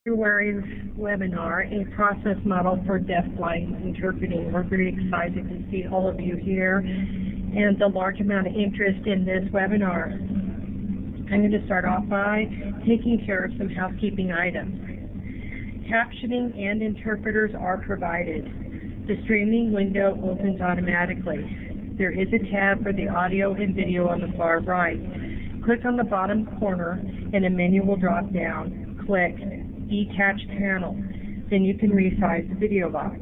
February's webinar, A Process Model for Deafblind Interpreting. We're very excited to see all of you here and the large amount of interest in this webinar. I'm going to start off by taking care of some housekeeping items. Captioning and interpreters are provided. The streaming window opens automatically. There is a tab for the audio and video on the far right. Click on the bottom corner and a menu will drop down. Click Detach Panel. Then you can resize the video box.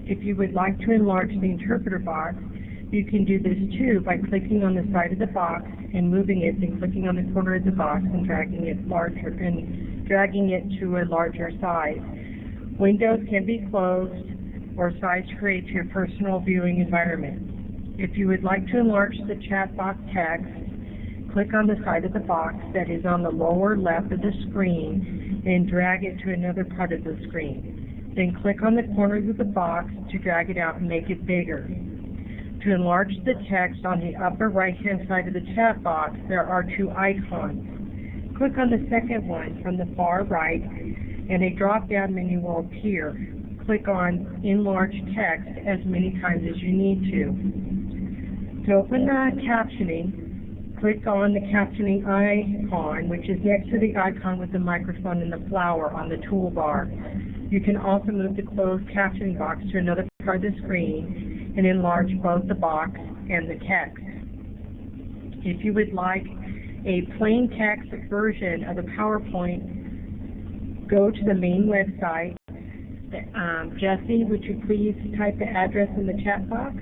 If you would like to enlarge the interpreter box, you can do this too by clicking on the side of the box and moving it, then clicking on the corner of the box and dragging it to a larger size. Windows can be closed or sized to create your personal viewing environment. If you would like to enlarge the chat box text, click on the side of the box that is on the lower left of the screen and drag it to another part of the screen. Then click on the corners of the box to drag it out and make it bigger. To enlarge the text on the upper right-hand side of the chat box, there are two icons. Click on the second one from the far right and a drop-down menu will appear. Click on Enlarge Text as many times as you need to. To open the captioning, click on the captioning icon, which is next to the icon with the microphone and the flower on the toolbar. You can also move the closed captioning box to another part of the screen and enlarge both the box and the text. If you would like a plain text version of a PowerPoint, go to the main website. Jesse, would you please type the address in the chat box?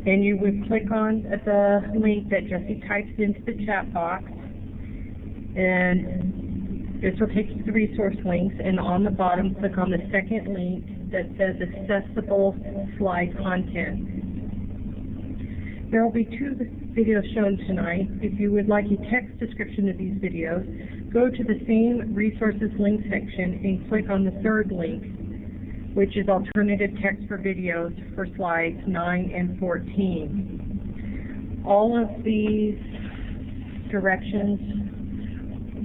And you would click on the link that Jesse types into the chat box, and this will take you to the resource links, and on the bottom click on the second link that says Accessible Slide Content. There will be two videos shown tonight. If you would like a text description of these videos, go to the same resources link section and click on the third link, which is alternative text for videos for slides 9 and 14. All of these directions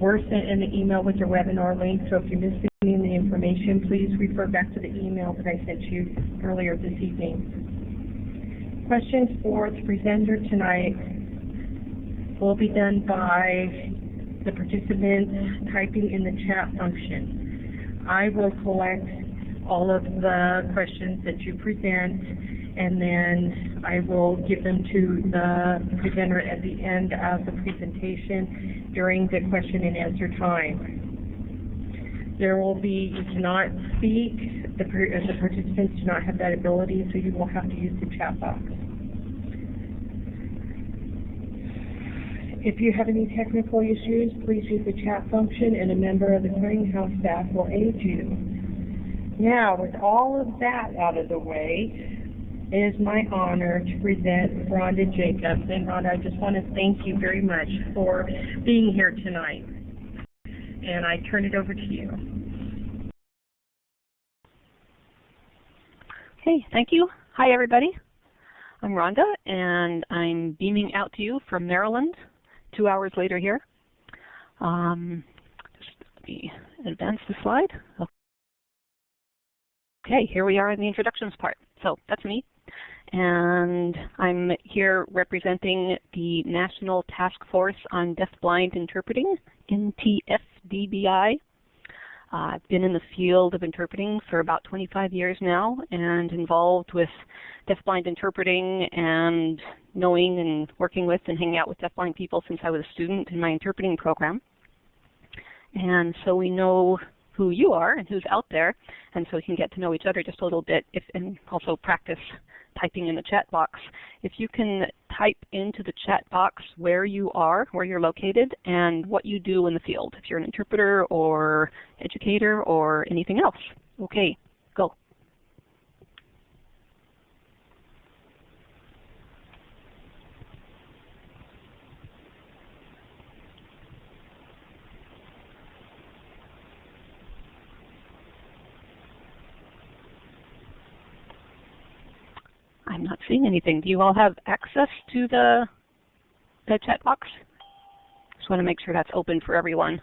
were sent in the email with your webinar link, so if you're missing any of the information, please refer back to the email that I sent you earlier this evening. Questions for the presenter tonight will be done by the participants typing in the chat function. I will collect all of the questions that you present, and then I will give them to the presenter at the end of the presentation during the question and answer time. There will be, you cannot speak, the participants do not have that ability, so you will have to use the chat box. If you have any technical issues, please use the chat function and a member of the clearinghouse staff will aid you. Now, with all of that out of the way, it is my honor to present Rhonda Jacobs. And Rhonda, I just want to thank you very much for being here tonight. And I turn it over to you. Hey, thank you. Hi, everybody. I'm Rhonda, and I'm beaming out to you from Maryland 2 hours later here. Just let me advance the slide. Okay, here we are in the introductions part. So that's me, and I'm here representing the National Task Force on Deafblind Interpreting, NTFDBI. I've been in the field of interpreting for about 25 years now and involved with deafblind interpreting and knowing and working with and hanging out with deafblind people since I was a student in my interpreting program. And so we know who you are and who's out there, and so we can get to know each other just a little bit, and also practice typing in the chat box. If you can type into the chat box where you are, where you're located, and what you do in the field, if you're an interpreter or educator or anything else. Okay, go. I'm not seeing anything. Do you all have access to the chat box? Just want to make sure that's open for everyone.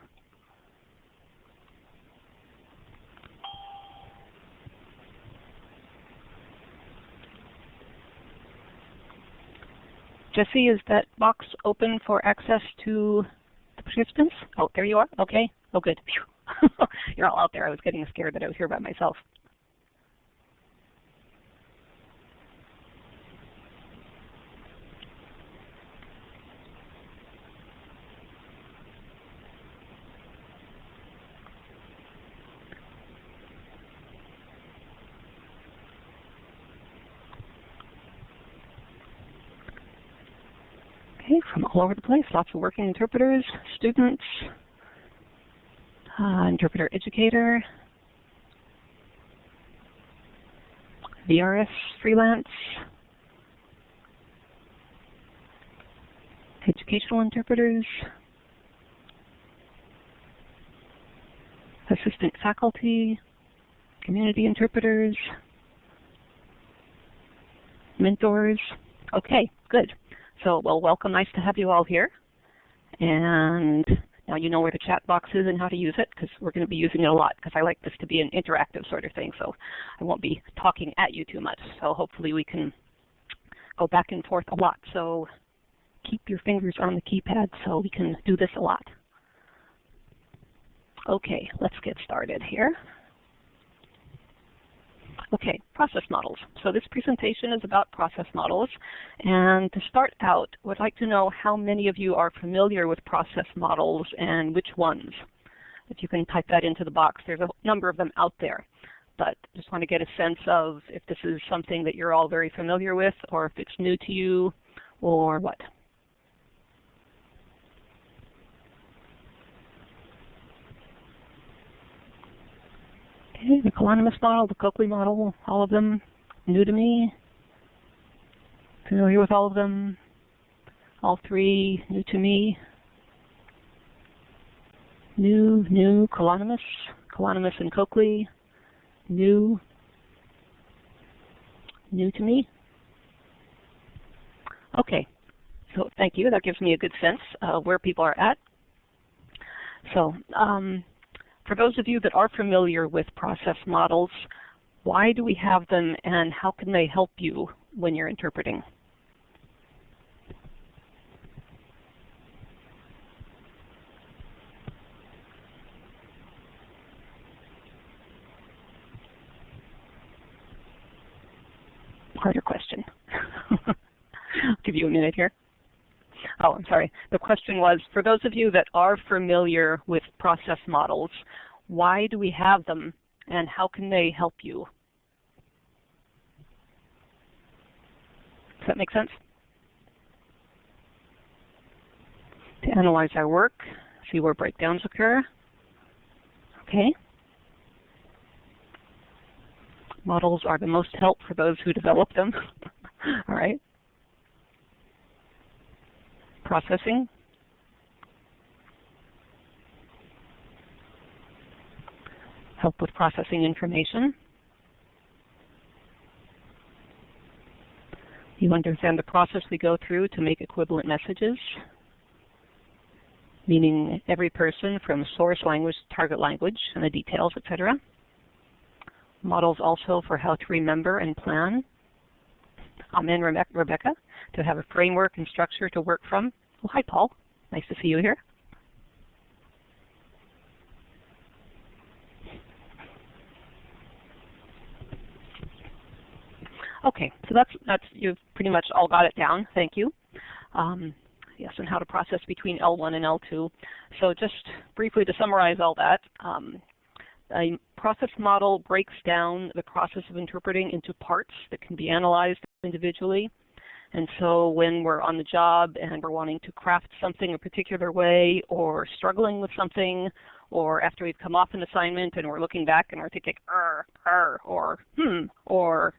Jesse, is that box open for access to the participants? Oh, there you are. Okay. Oh, good. You're all out there. I was getting scared that I was here by myself. Okay, from all over the place, lots of working interpreters, students, interpreter educator, VRS freelance, educational interpreters, assistant faculty, community interpreters, mentors. Okay, good. So, well, welcome. Nice to have you all here. And now you know where the chat box is and how to use it, because we're going to be using it a lot, because I like this to be an interactive sort of thing, so I won't be talking at you too much. So hopefully we can go back and forth a lot. So keep your fingers on the keypad so we can do this a lot. Okay, let's get started here. Okay, process models. So this presentation is about process models. And to start out, I would like to know how many of you are familiar with process models and which ones. If you can type that into the box, there's a number of them out there. But just want to get a sense of if this is something that you're all very familiar with, or if it's new to you, or what. Okay, the Colonymous model, the Coakley model, all of them new to me. Familiar with all of them? All three new to me. New, Colonymous and Coakley, new to me. Okay, so thank you. That gives me a good sense of where people are at. So, for those of you that are familiar with process models, why do we have them and how can they help you when you're interpreting? Harder question. I'll give you a minute here. Oh, I'm sorry. The question was, for those of you that are familiar with process models, why do we have them and how can they help you? Does that make sense? To analyze our work, see where breakdowns occur. Okay. Models are the most help for those who develop them. All right. Processing. Help with processing information. You understand the process we go through to make equivalent messages, meaning every person from source language to target language and the details, etc. Models also for how to remember and plan. Amen, Rebecca, to have a framework and structure to work from. Oh, hi, Paul. Nice to see you here. Okay, so that's you've pretty much all got it down. Thank you. Yes, and how to process between L1 and L2. So just briefly to summarize all that, a process model breaks down the process of interpreting into parts that can be analyzed individually. And so when we're on the job and we're wanting to craft something a particular way, or struggling with something, or after we've come off an assignment and we're looking back and we're thinking, or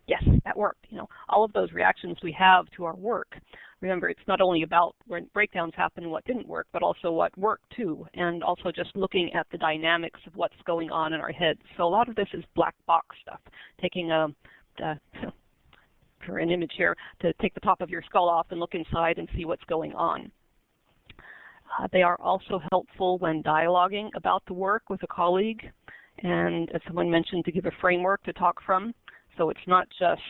yes, that worked. You know, all of those reactions we have to our work. Remember, it's not only about when breakdowns happen and what didn't work, but also what worked too, and also just looking at the dynamics of what's going on in our heads. So a lot of this is black box stuff, taking for an image here, to take the top of your skull off and look inside and see what's going on. They are also helpful when dialoguing about the work with a colleague, and as someone mentioned, to give a framework to talk from. So it's not just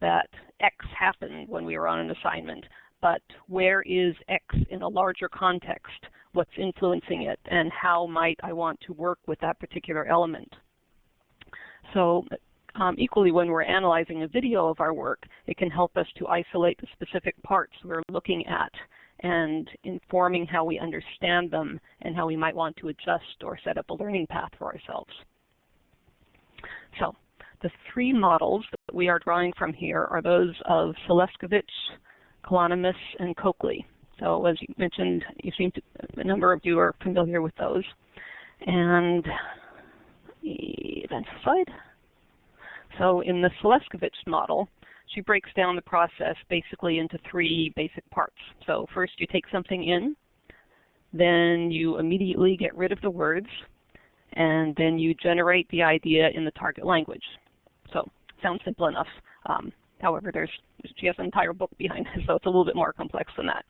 that X happened when we were on an assignment, but where is X in a larger context? What's influencing it, and how might I want to work with that particular element? So equally, when we're analyzing a video of our work, it can help us to isolate the specific parts we're looking at and informing how we understand them and how we might want to adjust or set up a learning path for ourselves. So the three models that we are drawing from here are those of Celesteville, Kalonymus, and Coakley. So as you mentioned, a number of you are familiar with those. And advance the slide. So in the Celesteville model, she breaks down the process basically into three basic parts. So first you take something in, then you immediately get rid of the words, and then you generate the idea in the target language. So sounds simple enough. However, she has an entire book behind it, so it's a little bit more complex than that.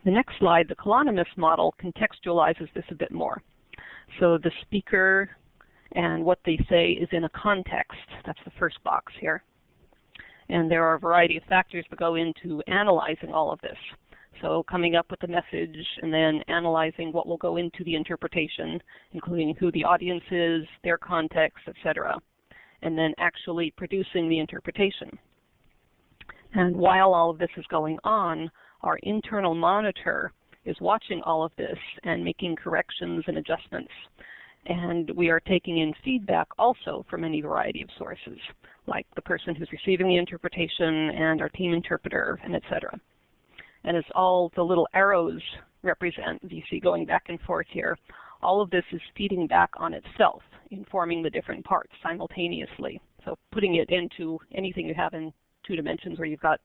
The next slide, the Kalonymus model, contextualizes this a bit more. So the speaker and what they say is in a context. That's the first box here. And there are a variety of factors that go into analyzing all of this. So coming up with the message and then analyzing what will go into the interpretation, including who the audience is, their context, etc. And then actually producing the interpretation. And while all of this is going on, our internal monitor is watching all of this and making corrections and adjustments. And we are taking in feedback also from any variety of sources, like the person who's receiving the interpretation and our team interpreter, and etc. And as all the little arrows represent, as you see going back and forth here, all of this is feeding back on itself, informing the different parts simultaneously. So putting it into anything you have in 2 dimensions where you've got,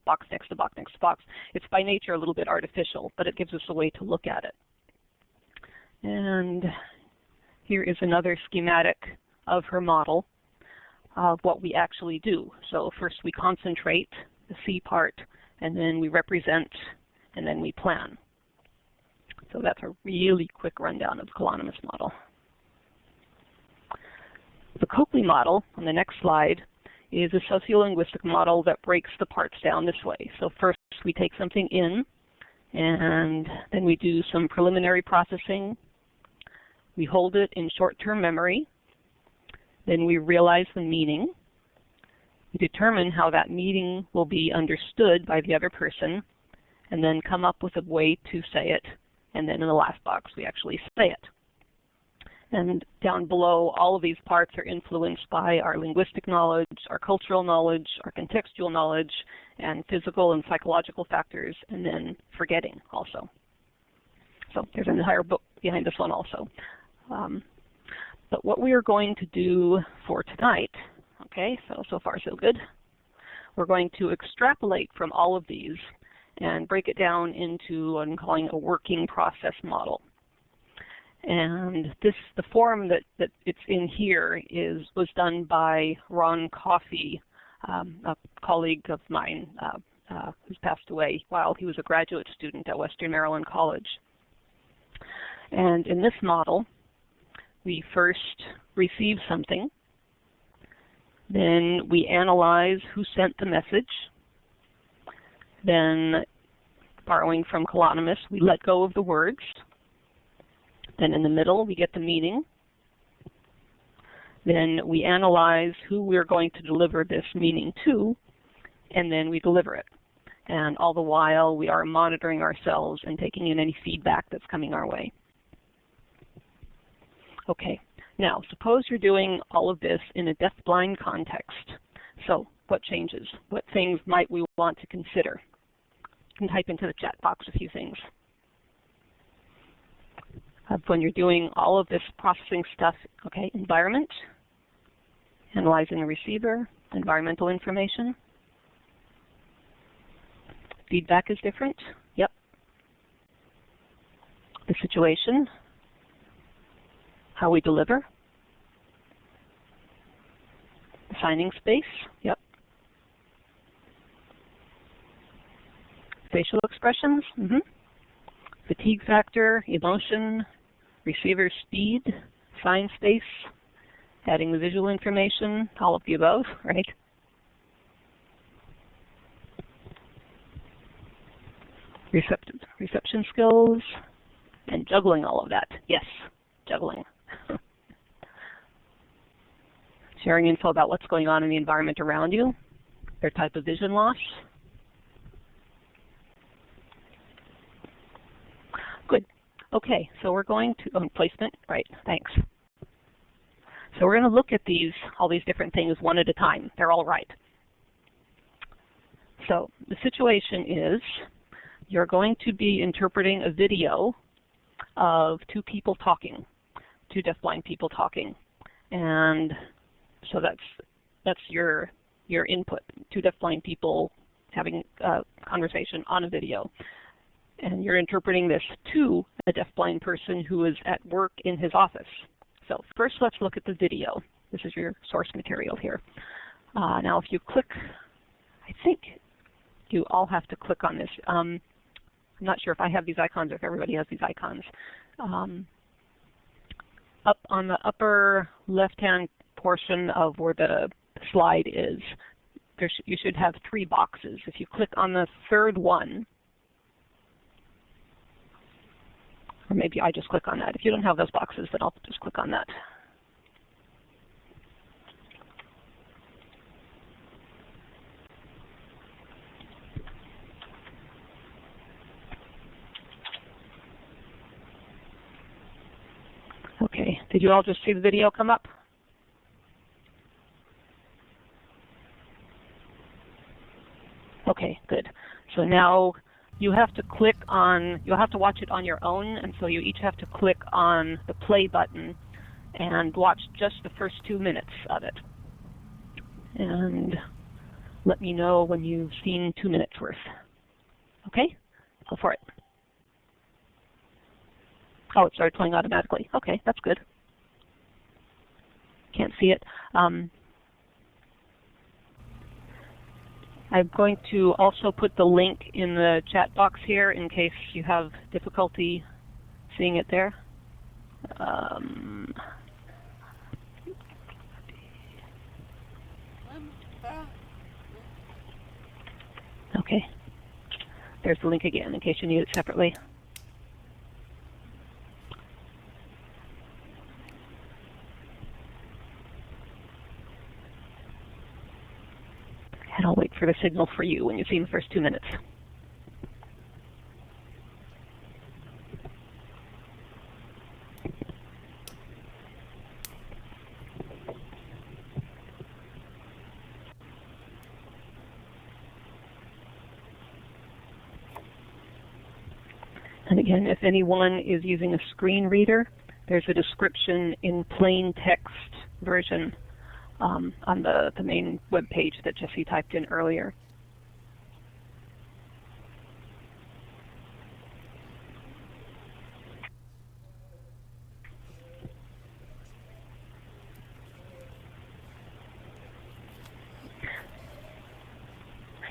box next to box next to box, it's by nature a little bit artificial, but it gives us a way to look at it. And here is another schematic of her model of what we actually do. So first we concentrate, the C part, and then we represent, and then we plan. So that's a really quick rundown of the Kalonymus model. The Coakley model, on the next slide, is a sociolinguistic model that breaks the parts down this way. So first we take something in, and then we do some preliminary processing. We hold it in short-term memory. Then we realize the meaning. We determine how that meaning will be understood by the other person, and then come up with a way to say it. And then in the last box, we actually say it. And down below, all of these parts are influenced by our linguistic knowledge, our cultural knowledge, our contextual knowledge, and physical and psychological factors, and then forgetting also. So there's an entire book behind this one also. But what we are going to do for tonight, okay, so far so good, we're going to extrapolate from all of these and break it down into what I'm calling a working process model. And the form that it's in here was done by Ron Coffey, a colleague of mine who's passed away while he was a graduate student at Western Maryland College. And in this model, we first receive something, then we analyze who sent the message, then, borrowing from Kalonymus, we let go of the words. Then in the middle, we get the meaning. Then we analyze who we're going to deliver this meaning to, and then we deliver it. And all the while, we are monitoring ourselves and taking in any feedback that's coming our way. Okay, now suppose you're doing all of this in a deafblind context. So what changes? What things might we want to consider? You can type into the chat box a few things. When you're doing all of this processing stuff, okay, environment, analyzing the receiver, environmental information. Feedback is different, yep. The situation, how we deliver. Assigning space, yep. Facial expressions, fatigue factor, emotion, receiver speed, sign space, adding the visual information, all of the above, right? Reception skills, and juggling all of that. Yes, juggling. Sharing info about what's going on in the environment around you, their type of vision loss. Good. Okay, so we're going to, placement, right, thanks. So we're going to look at all these different things one at a time. They're all right. So the situation is you're going to be interpreting a video of two people talking, two deafblind people talking. And so that's your input, two deafblind people having a conversation on a video. And you're interpreting this to a deafblind person who is at work in his office. So first let's look at the video. This is your source material here. Now if you click, I think you all have to click on this. I'm not sure if I have these icons or if everybody has these icons. Up on the upper left-hand portion of where the slide is, you should have 3 boxes. If you click on the third one, or maybe I just click on that. If you don't have those boxes, then I'll just click on that. Okay, did you all just see the video come up? Okay, good. So now you have to click on, you'll have to watch it on your own, and so you each have to click on the play button and watch just the first 2 minutes of it. And let me know when you've seen 2 minutes worth. Okay, go for it. Oh, it started playing automatically. Okay, that's good. Can't see it. I'm going to also put the link in the chat box here in case you have difficulty seeing it there. Okay. There's the link again in case you need it separately. And I'll wait for the signal for you when you've seen the first 2 minutes. And again, if anyone is using a screen reader, there's a description in plain text version on the main web page that Jesse typed in earlier.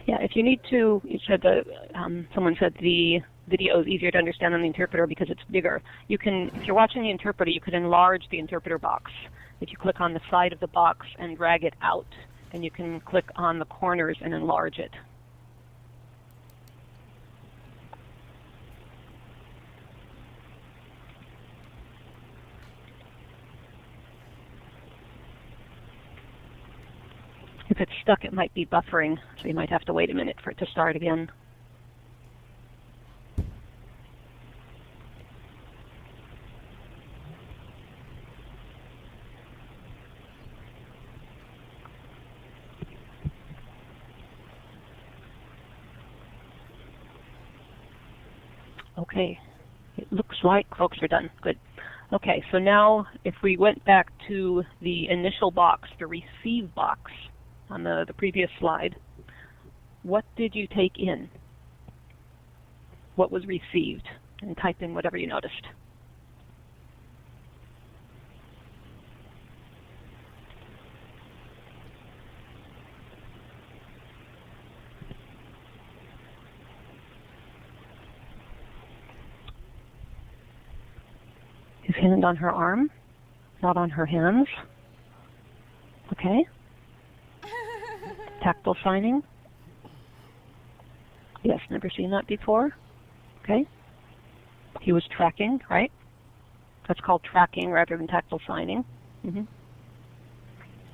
Yeah, if you need to, you said that someone said the video is easier to understand on the interpreter because it's bigger. You can, if you're watching the interpreter, you could enlarge the interpreter box. If you click on the side of the box and drag it out, and you can click on the corners and enlarge it. If it's stuck, it might be buffering, so you might have to wait a minute for it to start again. Okay, it looks like folks are done. Good. Okay, so now if we went back to the initial box, the receive box on the previous slide, what did you take in? What was received? And type in whatever you noticed. His hand on her arm, not on her hands. Okay. Tactile signing. Yes, never seen that before. Okay? He was tracking, right? That's called tracking rather than tactile signing.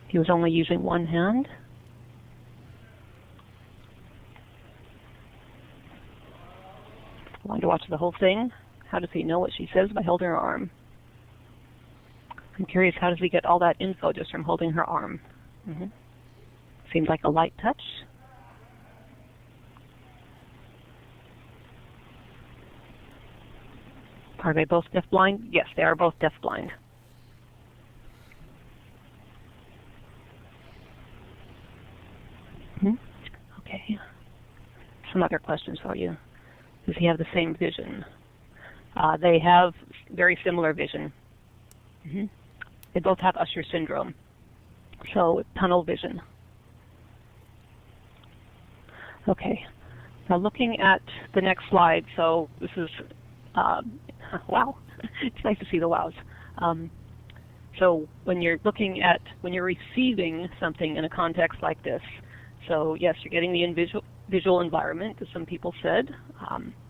He was only using one hand. Want to watch the whole thing? How does he know what she says by holding her arm? I'm curious, how does he get all that info just from holding her arm? Seems like a light touch. Are they both deafblind? Yes, they are both deafblind. Okay. Some other questions for you. Does he have the same vision? They have very similar vision. They both have Usher syndrome, so tunnel vision. Okay, now looking at the next slide, so this is, wow, it's nice to see the wows. So when you're looking at, when you're receiving something in a context like this, so yes, you're getting the visual environment, as some people said.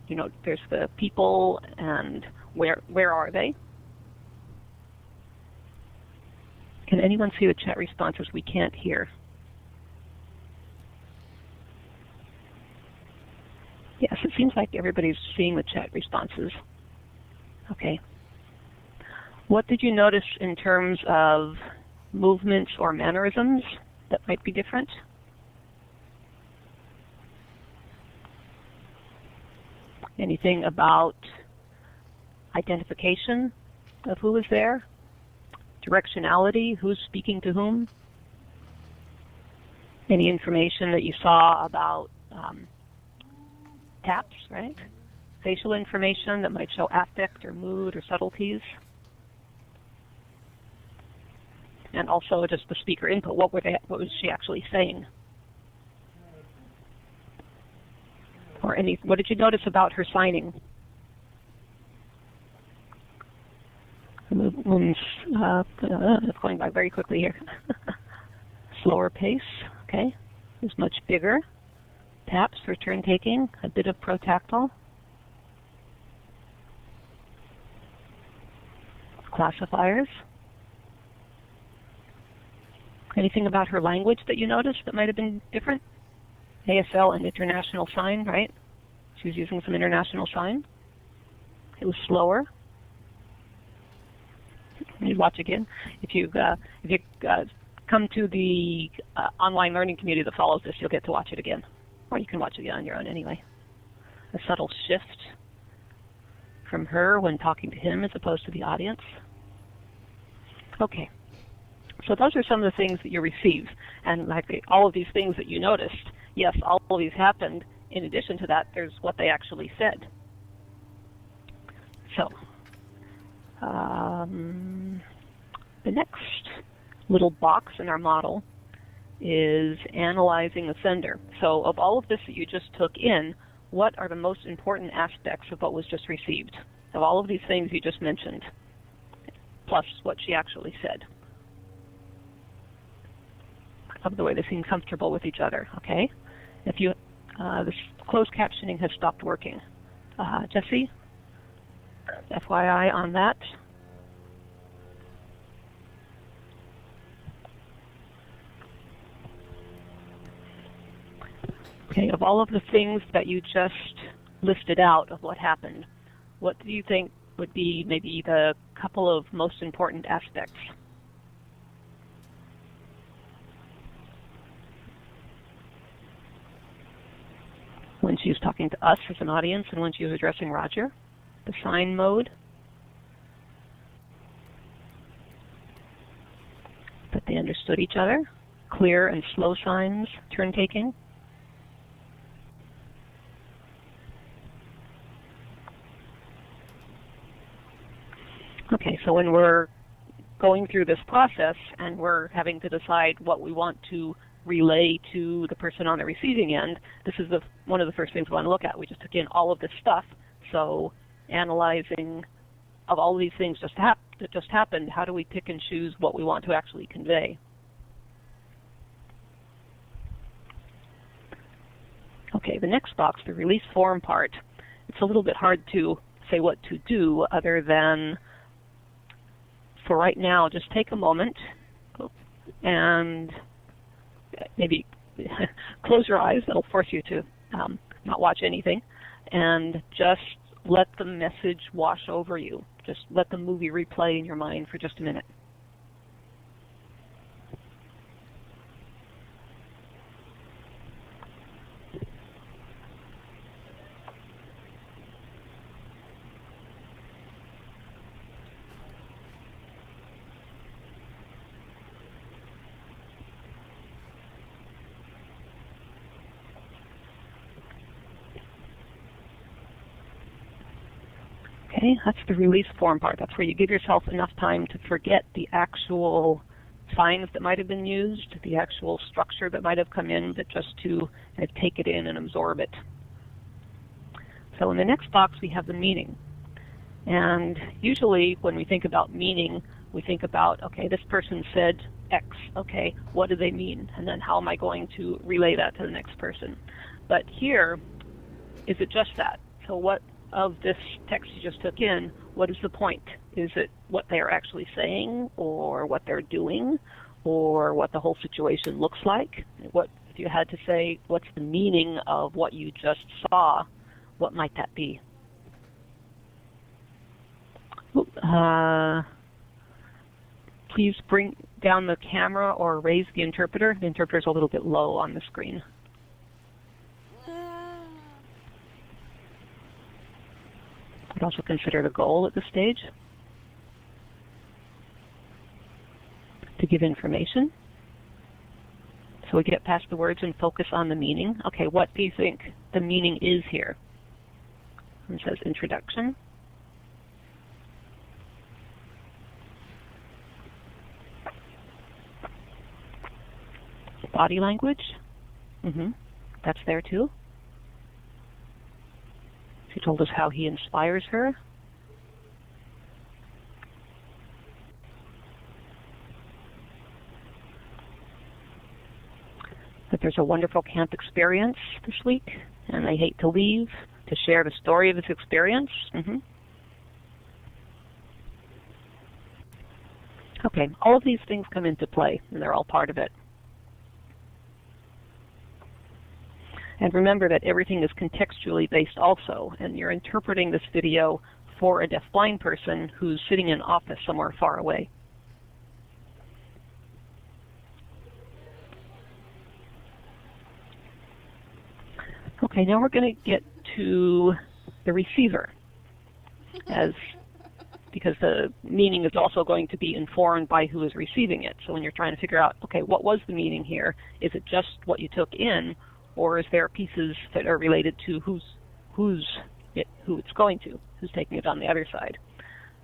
You know, there's the people and where are they? Can anyone see the chat responses? We can't hear. Yes, it seems like everybody's seeing the chat responses. Okay. What did you notice in terms of movements or mannerisms that might be different? Anything about identification of who is there? Directionality, who's speaking to whom? Any information that you saw about taps, right? Facial information that might show affect or mood or subtleties. And also just the speaker input. What was she actually saying? Or what did you notice about her signing? It's going by very quickly here. Slower pace, okay. It's much bigger. Taps for turn taking, a bit of protactile. Classifiers. Anything about her language that you noticed that might have been different? ASL and international sign, right? She was using some international sign. It was slower. You watch again. If you come to the online learning community that follows this, you'll get to watch it again. Or you can watch it on your own anyway. A subtle shift from her when talking to him as opposed to the audience. Okay. So those are some of the things that you received. And like all of these things that you noticed, yes, all of these happened. In addition to that, there's what they actually said. So, the next little box in our model is analyzing the sender. So of all of this that you just took in, what are the most important aspects of what was just received? Of all of these things you just mentioned, plus what she actually said. Of the way they seem comfortable with each other, okay? If you, this closed captioning has stopped working. Jesse, FYI on that. Okay, of all of the things that you just listed out of what happened, what do you think would be maybe the couple of most important aspects? When she was talking to us as an audience and when she was addressing Roger, the sign mode, that they understood each other, clear and slow signs, turn taking. Okay, so when we're going through this process and we're having to decide what we want to relay to the person on the receiving end, this is one of the first things we want to look at. We just took in all of this stuff, so analyzing of all of these things that just happened, how do we pick and choose what we want to actually convey? Okay, the next box, the release form part. It it's a little bit hard to say what to do other than, for right now, just take a moment and maybe close your eyes. That'll force you to not watch anything, and just let the message wash over you. Just let the movie replay in your mind for just a minute. Okay, that's the release form part. That's where you give yourself enough time to forget the actual signs that might have been used, the actual structure that might have come in, but just to kind of take it in and absorb it. So in the next box, we have the meaning. And usually when we think about meaning, we think about, okay, this person said X. Okay, what do they mean? And then how am I going to relay that to the next person? But here, is it just that? So what of this text you just took in, what is the point? Is it what they're actually saying, or what they're doing, or what the whole situation looks like? What, if you had to say, what's the meaning of what you just saw, what might that be? Please bring down the camera or raise the interpreter. The interpreter is a little bit low on the screen. I'd also consider the goal at this stage to give information. So we get past the words and focus on the meaning. Okay, what do you think the meaning is here? It says introduction. Body language. That's there too. He told us how he inspires her. That there's a wonderful camp experience this week, and they hate to leave to share the story of his experience. Okay, all of these things come into play, and they're all part of it. And remember that everything is contextually based also, and you're interpreting this video for a deafblind person who's sitting in an office somewhere far away. Okay, now we're going to get to the receiver, because the meaning is also going to be informed by who is receiving it. So when you're trying to figure out, okay, what was the meaning here? Is it just what you took in? Or is there pieces that are related to who it's going to, who's taking it on the other side?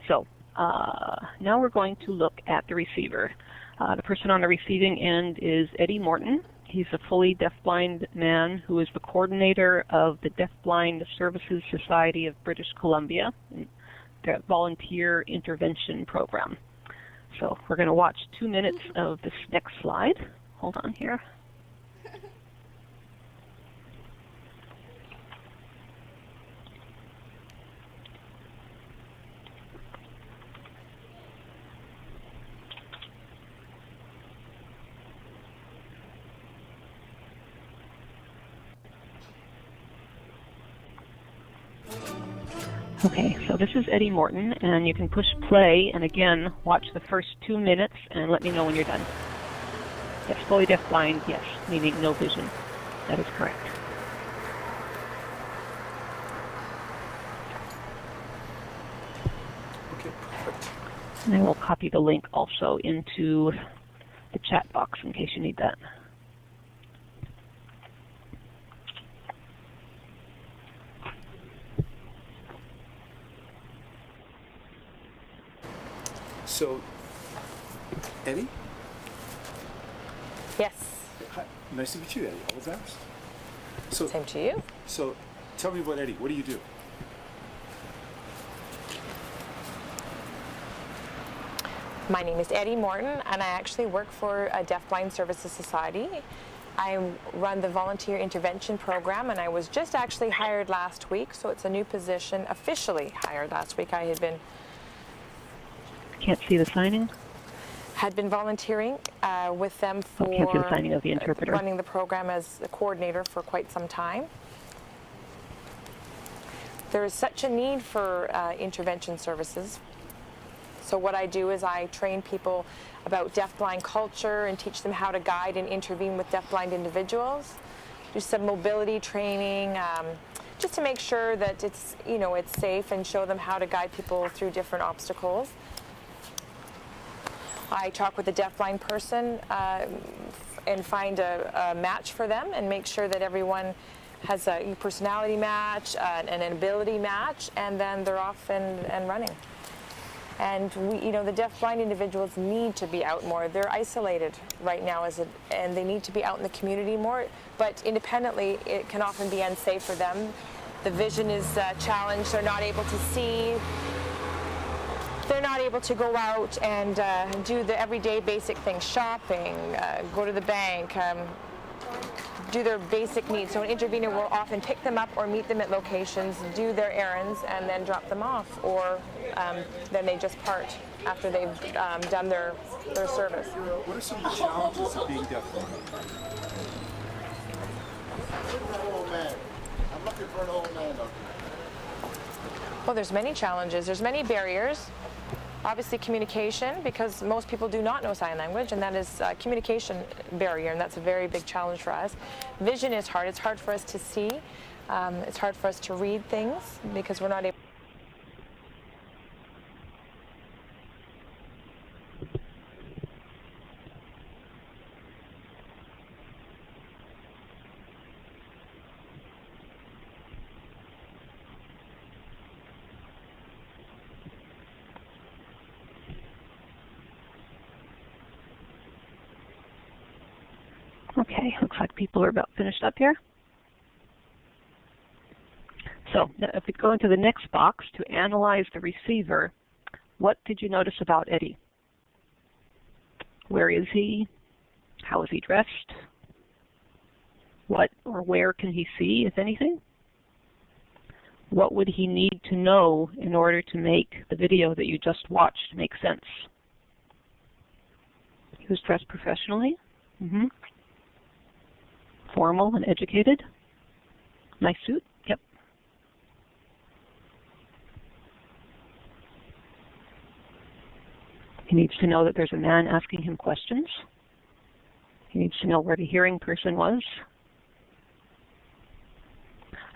So now we're going to look at the receiver. The person on the receiving end is Eddie Morton. He's a fully deafblind man who is the coordinator of the Deafblind Services Society of British Columbia, the volunteer intervention program. So we're going to watch 2 minutes of this next slide. Hold on here. Okay, so this is Eddie Morton, and you can push play, and again, watch the first 2 minutes, and let me know when you're done. Yes, fully deafblind, yes, meaning no vision. That is correct. Okay, perfect. And I will copy the link also into the chat box in case you need that. So, Eddie? Yes. Hi, nice to meet you, Eddie. All the best. So, Same to you. So, tell me about Eddie. What do you do? My name is Eddie Morton, and I actually work for a Deafblind Services Society. I run the volunteer intervention program, and I was just actually hired last week, so it's a new position, officially hired last week. I Can't see the signing. Had been volunteering with them for Can't see the signing of the interpreter. running the program as a coordinator for quite some time. There is such a need for intervention services. So what I do is I train people about deafblind culture and teach them how to guide and intervene with deafblind individuals. Do some mobility training, just to make sure that it's safe, and show them how to guide people through different obstacles. I talk with a deafblind person and find a match for them, and make sure that everyone has a personality match, an ability match, and then they're off and running. And the deafblind individuals need to be out more. They're isolated right now, and they need to be out in the community more. But independently, it can often be unsafe for them. The vision is challenged. They're not able to see. They're not able to go out and do the everyday basic things: shopping, go to the bank, do their basic needs. So an intervener will often pick them up or meet them at locations, do their errands, and then drop them off, or then they just part after they've done their service. What are some of the challenges of being deafblind? I'm looking for an old man. Well, there's many challenges. There's many barriers. Obviously communication, because most people do not know sign language, and that is a communication barrier, and that's a very big challenge for us. Vision is hard. It's hard for us to see. It's hard for us to read things because we're not able. Okay, looks like people are about finished up here. So if we go into the next box to analyze the receiver, what did you notice about Eddie? Where is he? How is he dressed? What or where can he see, if anything? What would he need to know in order to make the video that you just watched make sense? He was dressed professionally. Formal and educated. Nice suit. Yep. He needs to know that there's a man asking him questions. He needs to know where the hearing person was.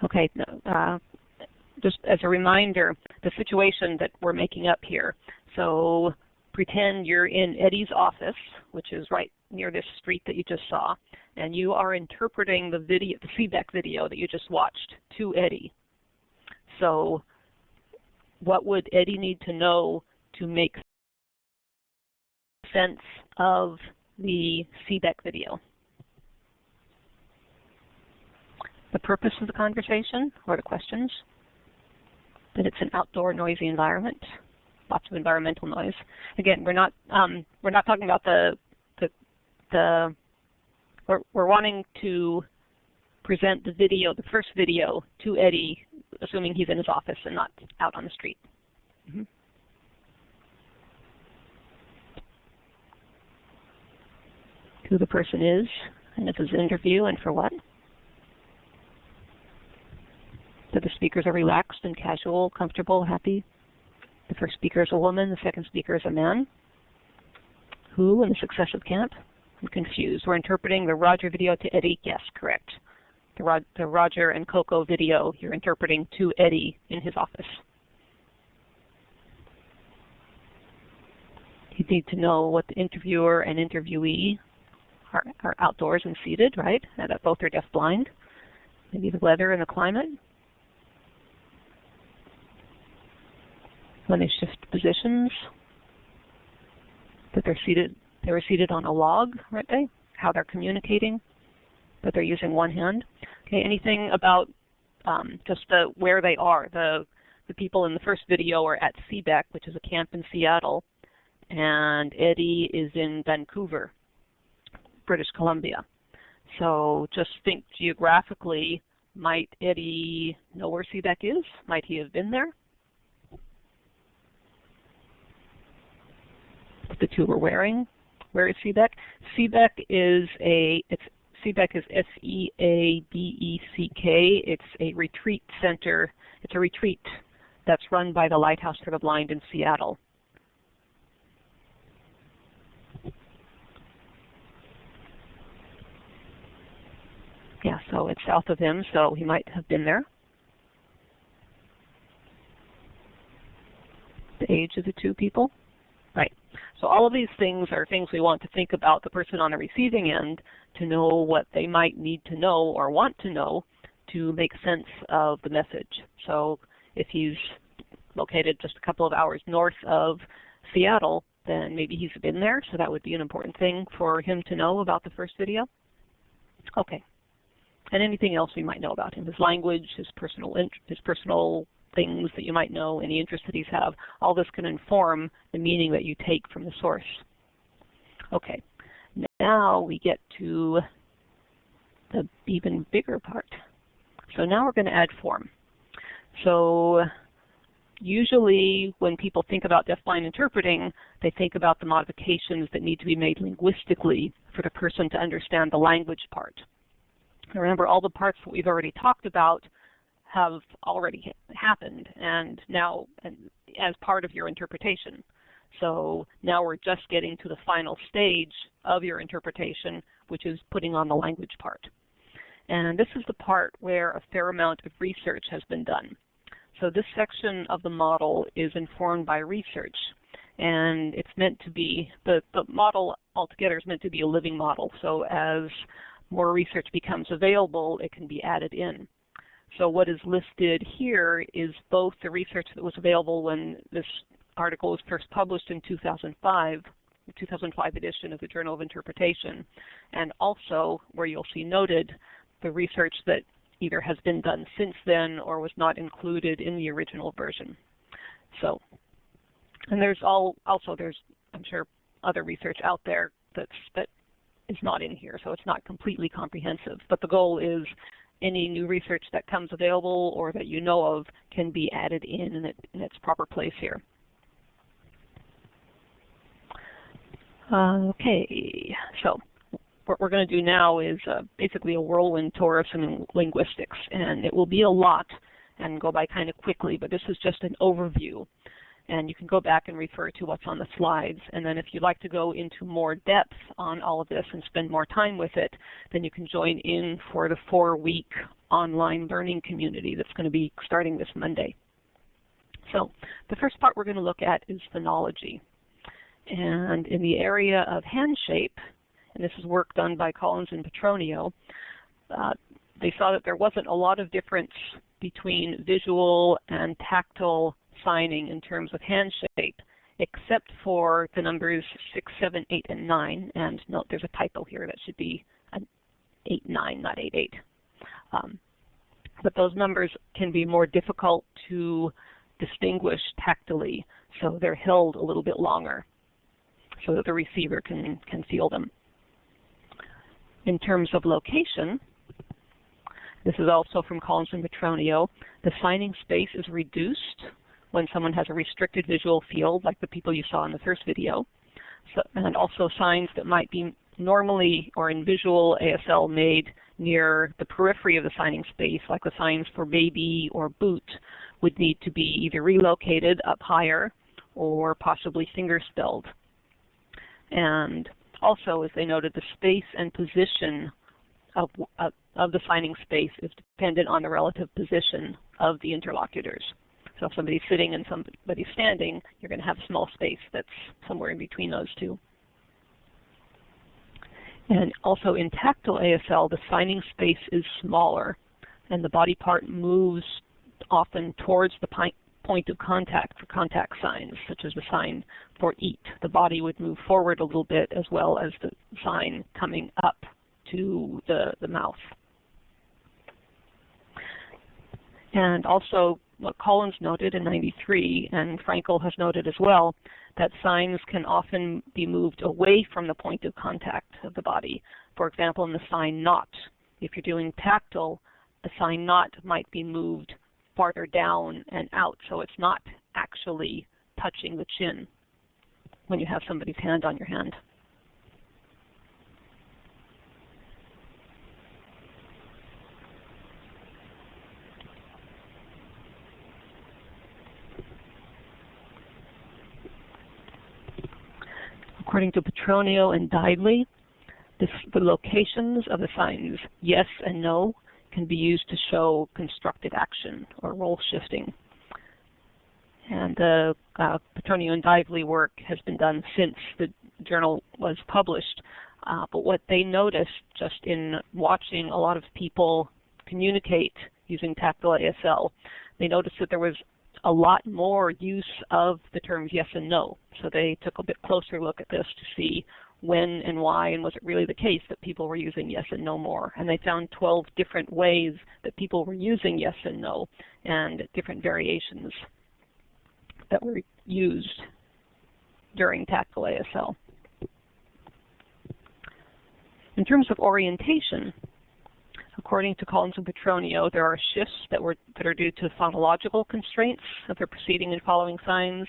Okay, just as a reminder, the situation that we're making up here. So pretend you're in Eddie's office, which is right near this street that you just saw, and you are interpreting the video, the feedback video that you just watched to Eddie. So what would Eddie need to know to make sense of the feedback video? The purpose of the conversation or the questions, that it's an outdoor noisy environment, lots of environmental noise. Again, we're not talking about we're wanting to present the video, the first video, to Eddie, assuming he's in his office and not out on the street. Who the person is, and if it's an interview, and for what. That the speakers are relaxed and casual, comfortable, happy. The first speaker is a woman, the second speaker is a man. Who in the successive camp? I'm confused. We're interpreting the Roger video to Eddie. Yes, correct. The Roger and Coco video you're interpreting to Eddie in his office. You need to know what the interviewer and interviewee are outdoors and seated, right? And that both are deafblind. Maybe the weather and the climate. When they shift positions, that they were seated on a log, right? How they're communicating, that they're using one hand. Okay, anything about just where they are. The people in the first video are at CBEC, which is a camp in Seattle, and Eddie is in Vancouver, British Columbia. So just think geographically, might Eddie know where Seebeck is? Might he have been there? The two were wearing. Where is Seebeck? Seebeck is Seebeck is S-E-A-B-E-C-K. It's a retreat center. It's a retreat that's run by the Lighthouse for the Blind in Seattle. Yeah, so it's south of him, so he might have been there. The age of the two people. Right. So all of these things are things we want to think about the person on the receiving end to know what they might need to know or want to know to make sense of the message. So if he's located just a couple of hours north of Seattle, then maybe he's been there, so that would be an important thing for him to know about the first video. Okay. And anything else we might know about him, his language, his personal things that you might know, any interests that he's have, all this can inform the meaning that you take from the source. Okay, now we get to the even bigger part. So now we're going to add form. So usually when people think about deafblind interpreting, they think about the modifications that need to be made linguistically for the person to understand the language part. Now remember, all the parts that we've already talked about have already happened, and now as part of your interpretation. So now we're just getting to the final stage of your interpretation, which is putting on the language part. And this is the part where a fair amount of research has been done. So this section of the model is informed by research, and it's meant to be, the model altogether is meant to be a living model. So as more research becomes available, it can be added in. So what is listed here is both the research that was available when this article was first published in 2005, the 2005 edition of the Journal of Interpretation, and also where you'll see noted the research that either has been done since then or was not included in the original version. So, and there's there's, I'm sure, other research out there that is not in here, so it's not completely comprehensive. But the goal is any new research that comes available or that you know of can be added in its proper place here. Okay, so what we're going to do now is basically a whirlwind tour of some linguistics, and it will be a lot and go by kind of quickly, but this is just an overview. And you can go back and refer to what's on the slides. And then if you'd like to go into more depth on all of this and spend more time with it, then you can join in for the 4-week online learning community that's going to be starting this Monday. So the first part we're going to look at is phonology. And in the area of hand shape, and this is work done by Collins and Petronio, they saw that there wasn't a lot of difference between visual and tactile signing in terms of hand shape, except for the numbers 6, 7, 8, and 9. And note there's a typo here. That should be an 8, 9, not 8, 8. But those numbers can be more difficult to distinguish tactily, so they're held a little bit longer so that the receiver can feel them. In terms of location, this is also from Collins and Petronio, the signing space is reduced when someone has a restricted visual field, like the people you saw in the first video, and also signs that might be normally or in visual ASL made near the periphery of the signing space, like the signs for baby or boot, would need to be either relocated up higher or possibly finger-spelled. And also, as they noted, the space and position of the signing space is dependent on the relative position of the interlocutors. So if somebody's sitting and somebody's standing, you're going to have a small space that's somewhere in between those two. And also in tactile ASL, the signing space is smaller, and the body part moves often towards the point of contact for contact signs, such as the sign for eat. The body would move forward a little bit as well as the sign coming up to the mouth. And also what Collins noted in '93, and Frankel has noted as well, that signs can often be moved away from the point of contact of the body. For example, in the sign not. If you're doing tactile, the sign not might be moved farther down and out, so it's not actually touching the chin when you have somebody's hand on your hand. According to Petronio and Dively, the locations of the signs yes and no can be used to show constructed action or role shifting. And the Petronio and Dively work has been done since the journal was published. But what they noticed just in watching a lot of people communicate using tactile ASL, they noticed that there was a lot more use of the terms yes and no. So they took a bit closer look at this to see when and why, and was it really the case that people were using yes and no more. And they found 12 different ways that people were using yes and no, and different variations that were used during tactile ASL. In terms of orientation, according to Collins and Petronio, there are shifts that are due to phonological constraints of the preceding and following signs,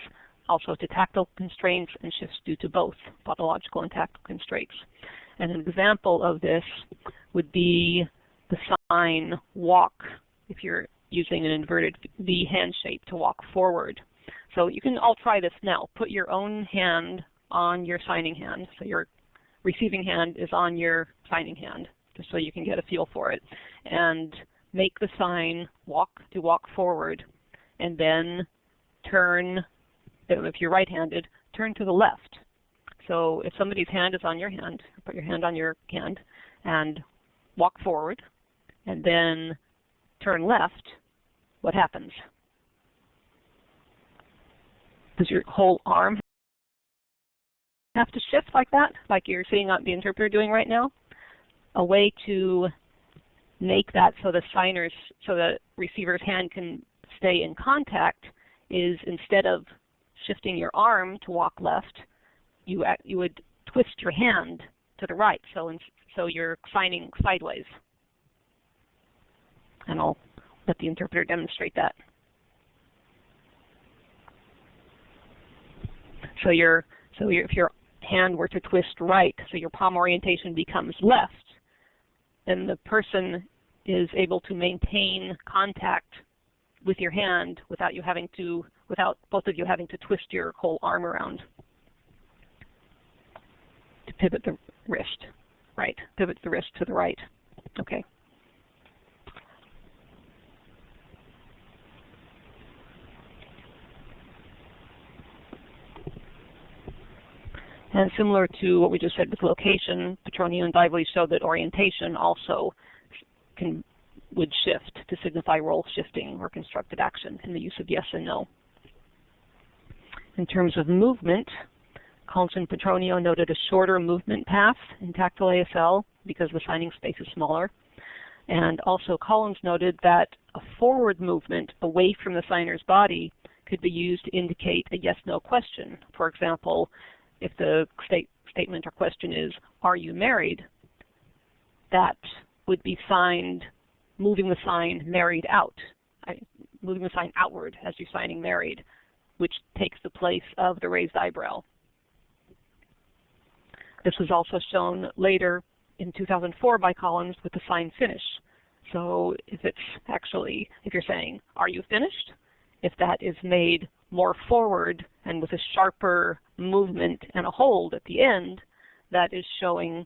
also to tactile constraints, and shifts due to both phonological and tactile constraints. And an example of this would be the sign walk, if you're using an inverted V hand shape to walk forward. So you can all try this now. Put your own hand on your signing hand. So your receiving hand is on your signing hand, just so you can get a feel for it. And make the sign walk forward, and then turn, if you're right-handed, turn to the left. So if somebody's hand is on your hand, put your hand on your hand and walk forward, and then turn left, what happens? Does your whole arm have to shift like that, like you're seeing the interpreter doing right now? A way to make that so the receiver's hand can stay in contact is, instead of shifting your arm to walk left, you would twist your hand to the right, so you're signing sideways. And I'll let the interpreter demonstrate that. So if your hand were to twist right, so your palm orientation becomes left, then the person is able to maintain contact with your hand without both of you having to twist your whole arm around to pivot the wrist, right? Pivot the wrist to the right. Okay. And similar to what we just said with location, Petronio and Dively showed that orientation also would shift to signify role shifting or constructed action in the use of yes and no. In terms of movement, Collins and Petronio noted a shorter movement path in tactile ASL because the signing space is smaller. And also Collins noted that a forward movement away from the signer's body could be used to indicate a yes-no question. For example, if the statement or question is, are you married? That would be signed, moving the sign married out, moving the sign outward as you're signing married, which takes the place of the raised eyebrow. This was also shown later in 2004 by Collins with the sign finish. So if you're saying, are you finished? If that is made more forward and with a sharper movement and a hold at the end, that is showing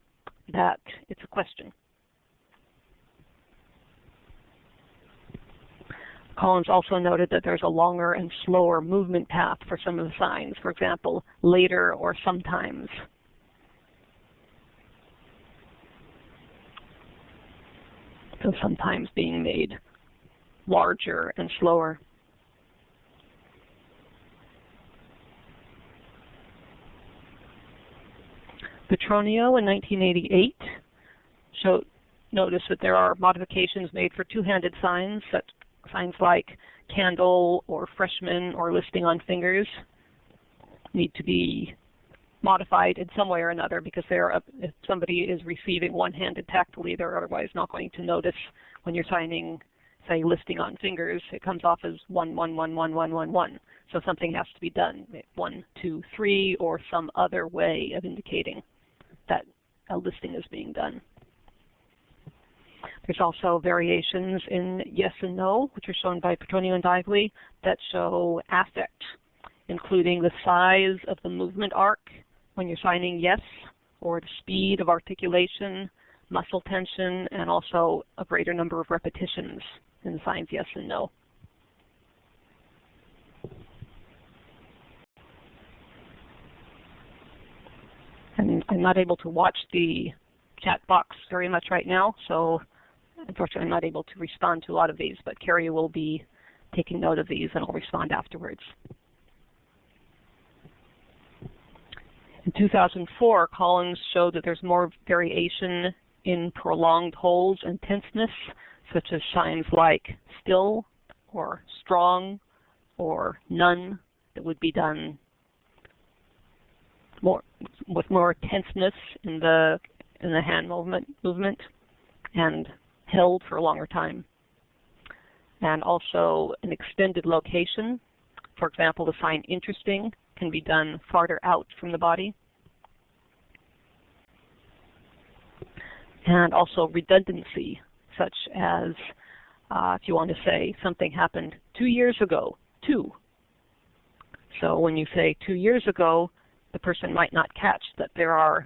that it's a question. Collins also noted that there's a longer and slower movement path for some of the signs. For example, later or sometimes. So sometimes being made larger and slower. Petronio in 1988 noticed that there are modifications made for two-handed signs that signs like candle or freshman or listing on fingers need to be modified in some way or another, because if somebody is receiving one-handed tactily, they're otherwise not going to notice when you're signing, say, listing on fingers, it comes off as 1, 1, 1, 1, 1, 1, 1. So something has to be done, 1, 2, 3, or some other way of indicating that a listing is being done. There's also variations in yes and no, which are shown by Petronio and Dively, that show affect, including the size of the movement arc when you're signing yes, or the speed of articulation, muscle tension, and also a greater number of repetitions in the signs yes and no. And I'm not able to watch the chat box very much right now, so unfortunately I'm not able to respond to a lot of these, but Carrie will be taking note of these and I'll respond afterwards. In 2004, Collins showed that there's more variation in prolonged holds and tenseness, such as signs like still or strong or none, that would be done with more tenseness in the hand movement and held for a longer time. And also an extended location. For example, the sign interesting can be done farther out from the body. And also redundancy, such as if you want to say something happened 2 years ago, 2. So when you say 2 years ago, the person might not catch that there are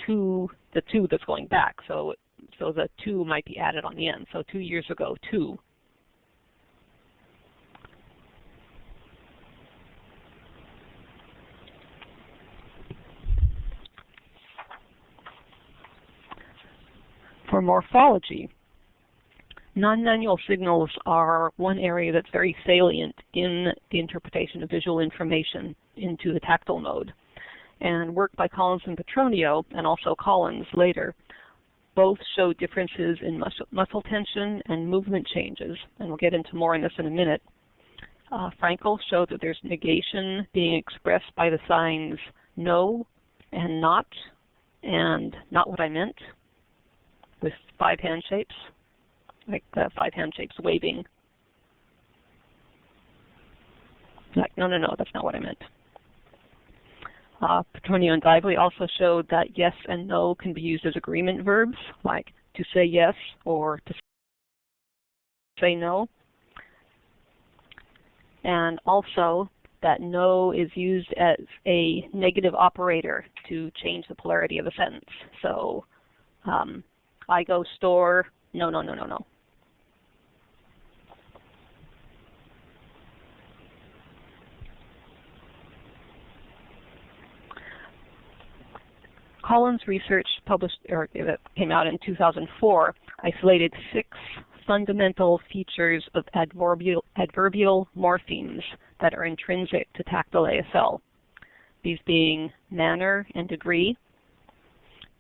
the 2 that's going back. So the 2 might be added on the end. So 2 years ago, 2. For morphology, non-manual signals are one area that's very salient in the interpretation of visual information into the tactile mode. And work by Collins and Petronio, and also Collins later, both show differences in muscle tension and movement changes, and we'll get into more on this in a minute. Frankel showed that there's negation being expressed by the signs no and not what I meant, with 5 hand shapes, like the 5 hand shapes waving. Like, no, that's not what I meant. Petronio and Dively also showed that yes and no can be used as agreement verbs, like to say yes or to say no. And also that no is used as a negative operator to change the polarity of a sentence. So, I go store, no. Collins' research that came out in 2004 isolated 6 fundamental features of adverbial morphemes that are intrinsic to tactile ASL. These being manner and degree,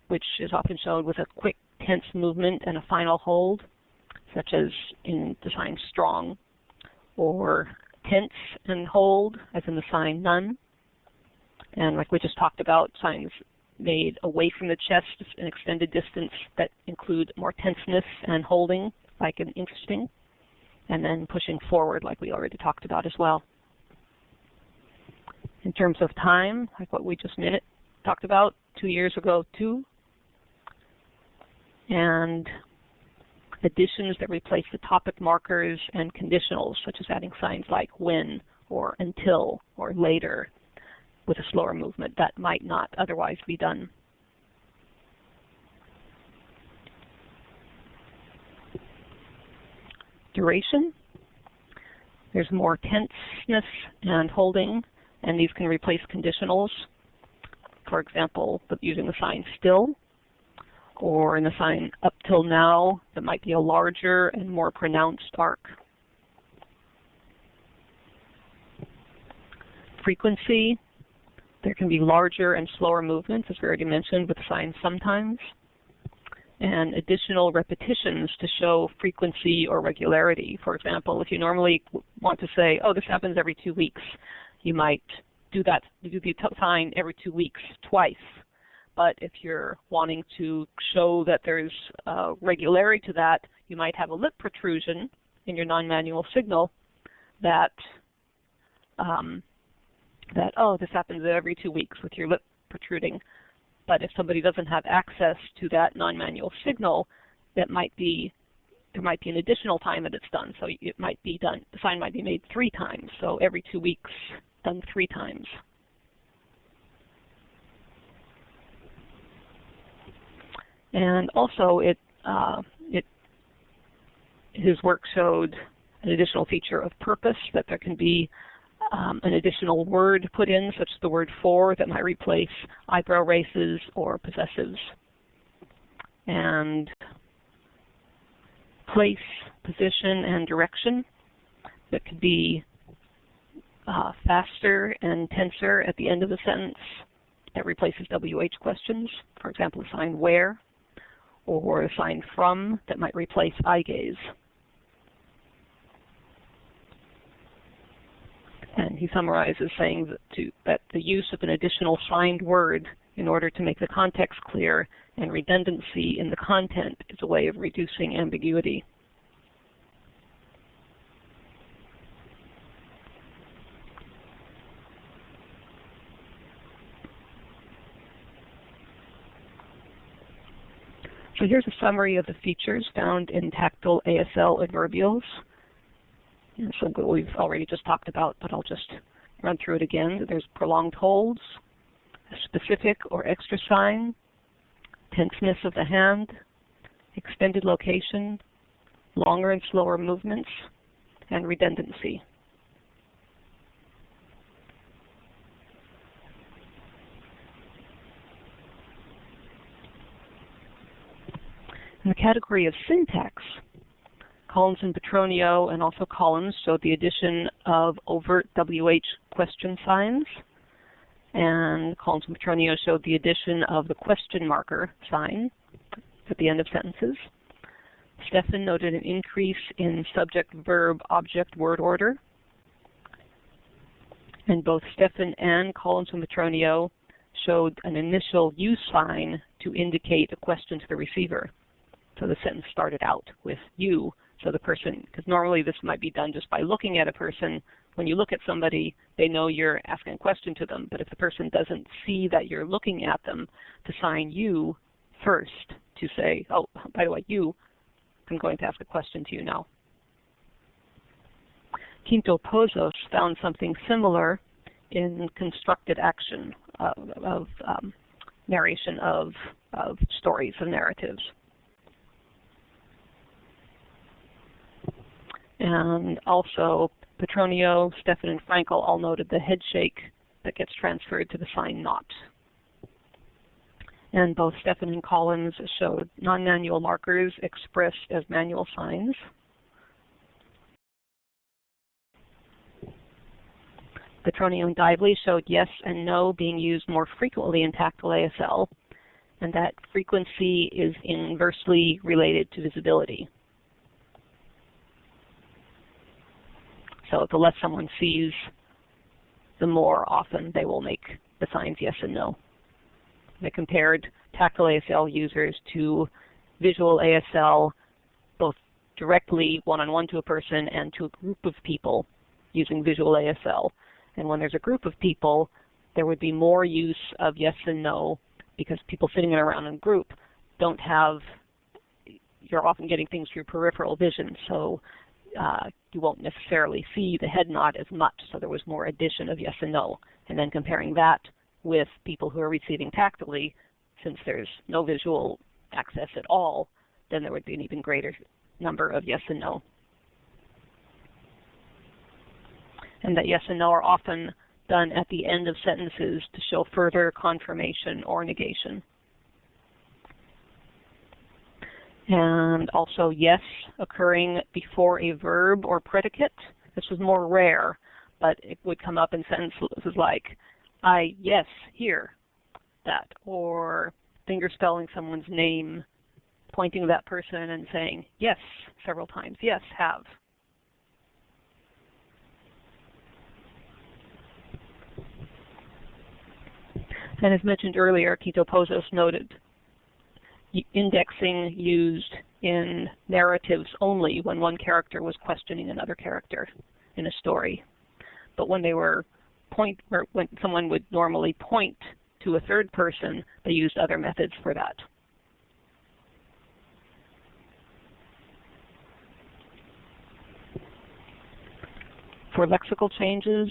which is often shown with a quick tense movement and a final hold, such as in the sign strong, or tense and hold, as in the sign none. And like we just talked about, signs made away from the chest, an extended distance that include more tenseness and holding, like an interesting, and then pushing forward, like we already talked about as well. In terms of time, like what we just talked about, 2 years ago, 2. And additions that replace the topic markers and conditionals, such as adding signs like when or until or later with a slower movement that might not otherwise be done. Duration. There's more tenseness and holding, and these can replace conditionals. For example, using the sign still, or in the sign up till now, that might be a larger and more pronounced arc. Frequency. There can be larger and slower movements, as we already mentioned, with the sign sometimes. and additional repetitions to show frequency or regularity. For example, if you normally want to say, oh, this happens every 2 weeks, you might do that, do the sign every 2 weeks twice. But if you're wanting to show that there's regularity to that, you might have a lip protrusion in your non-manual signal that, oh, this happens every 2 weeks with your lip protruding. But if somebody doesn't have access to that non-manual signal, there might be an additional time that it's done. So it might be done, the sign might be made 3 times. So every 2 weeks, done 3 times. And also, his work showed an additional feature of purpose, that there can be an additional word put in, such as the word for, that might replace eyebrow races or possessives. And place, position, and direction, that could be faster and tenser at the end of the sentence that replaces WH questions. For example, the sign where, or a sign from that might replace eye gaze. And he summarizes saying that the use of an additional signed word in order to make the context clear and redundancy in the content is a way of reducing ambiguity. So here's a summary of the features found in tactile ASL adverbials. And so we've already just talked about, but I'll just run through it again. There's prolonged holds, a specific or extra sign, tenseness of the hand, extended location, longer and slower movements, and redundancy. In the category of syntax, Collins and Petronio, and also Collins, showed the addition of overt WH question signs, and Collins and Petronio showed the addition of the question marker sign at the end of sentences. Stefan noted an increase in subject, verb, object, word order, and both Stefan and Collins and Petronio showed an initial use sign to indicate a question to the receiver. So the sentence started out with you. So the person, because normally this might be done just by looking at a person. When you look at somebody, they know you're asking a question to them. But if the person doesn't see that you're looking at them, to sign you first to say, oh, by the way, you, I'm going to ask a question to you now. Quinto Pozos found something similar in constructed action of narration of stories, of narratives. And also, Petronio, Stefan, and Frankel all noted the head shake that gets transferred to the sign not. And both Stefan and Collins showed non-manual markers expressed as manual signs. Petronio and Dively showed yes and no being used more frequently in tactile ASL, and that frequency is inversely related to visibility. So the less someone sees, the more often they will make the signs yes and no. They compared tactile ASL users to visual ASL, both directly one-on-one to a person and to a group of people using visual ASL. And when there's a group of people, there would be more use of yes and no, because people sitting around in a group don't have, you're often getting things through peripheral vision, so you won't necessarily see the head nod as much, so there was more addition of yes and no. And then comparing that with people who are receiving tactilely, since there's no visual access at all, then there would be an even greater number of yes and no. And that yes and no are often done at the end of sentences to show further confirmation or negation. And also yes occurring before a verb or predicate. This was more rare, but it would come up in sentences like, I yes hear that, or finger spelling someone's name pointing to that person and saying, yes, several times, yes, have. And as mentioned earlier, Quito Pozos noted indexing used in narratives only when one character was questioning another character in a story. But when they were when someone would normally point to a third person, they used other methods for that. For lexical changes,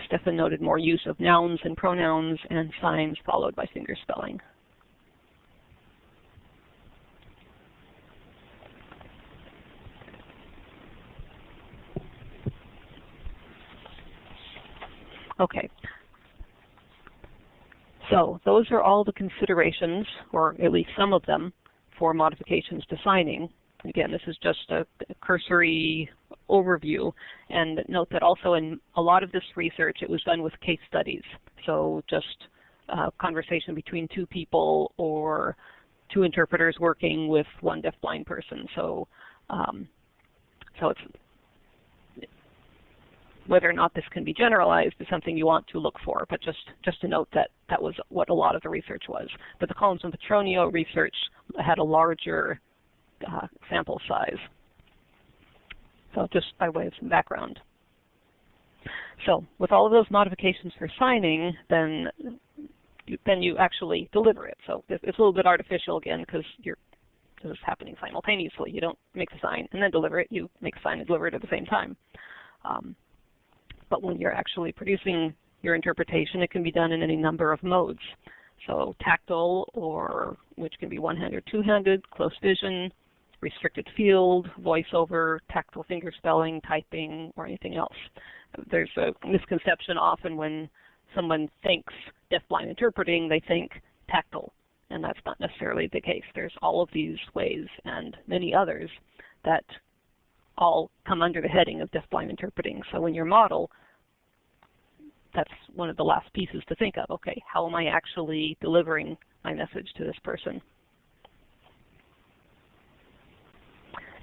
Stefan noted more use of nouns and pronouns and signs followed by finger spelling. Okay, so those are all the considerations, or at least some of them, for modifications to signing. Again, this is just a cursory overview, and note that also in a lot of this research it was done with case studies, so just conversation between two people or two interpreters working with one deafblind person. So, so it's whether or not this can be generalized is something you want to look for, but just to note that that was what a lot of the research was. But the Collins and Petronio research had a larger sample size. So just by way of some background. So with all of those modifications for signing, then you actually deliver it. So it's a little bit artificial again because this is happening simultaneously. You don't make the sign and then deliver it. You make the sign and deliver it at the same time. But when you're actually producing your interpretation, it can be done in any number of modes. So tactile, or which can be one-handed or two-handed, close vision, restricted field, voiceover, tactile finger spelling, typing, or anything else. There's a misconception often when someone thinks deafblind interpreting, they think tactile, and that's not necessarily the case. There's all of these ways and many others that all come under the heading of deafblind interpreting. So in your model, that's one of the last pieces to think of. Okay, how am I actually delivering my message to this person?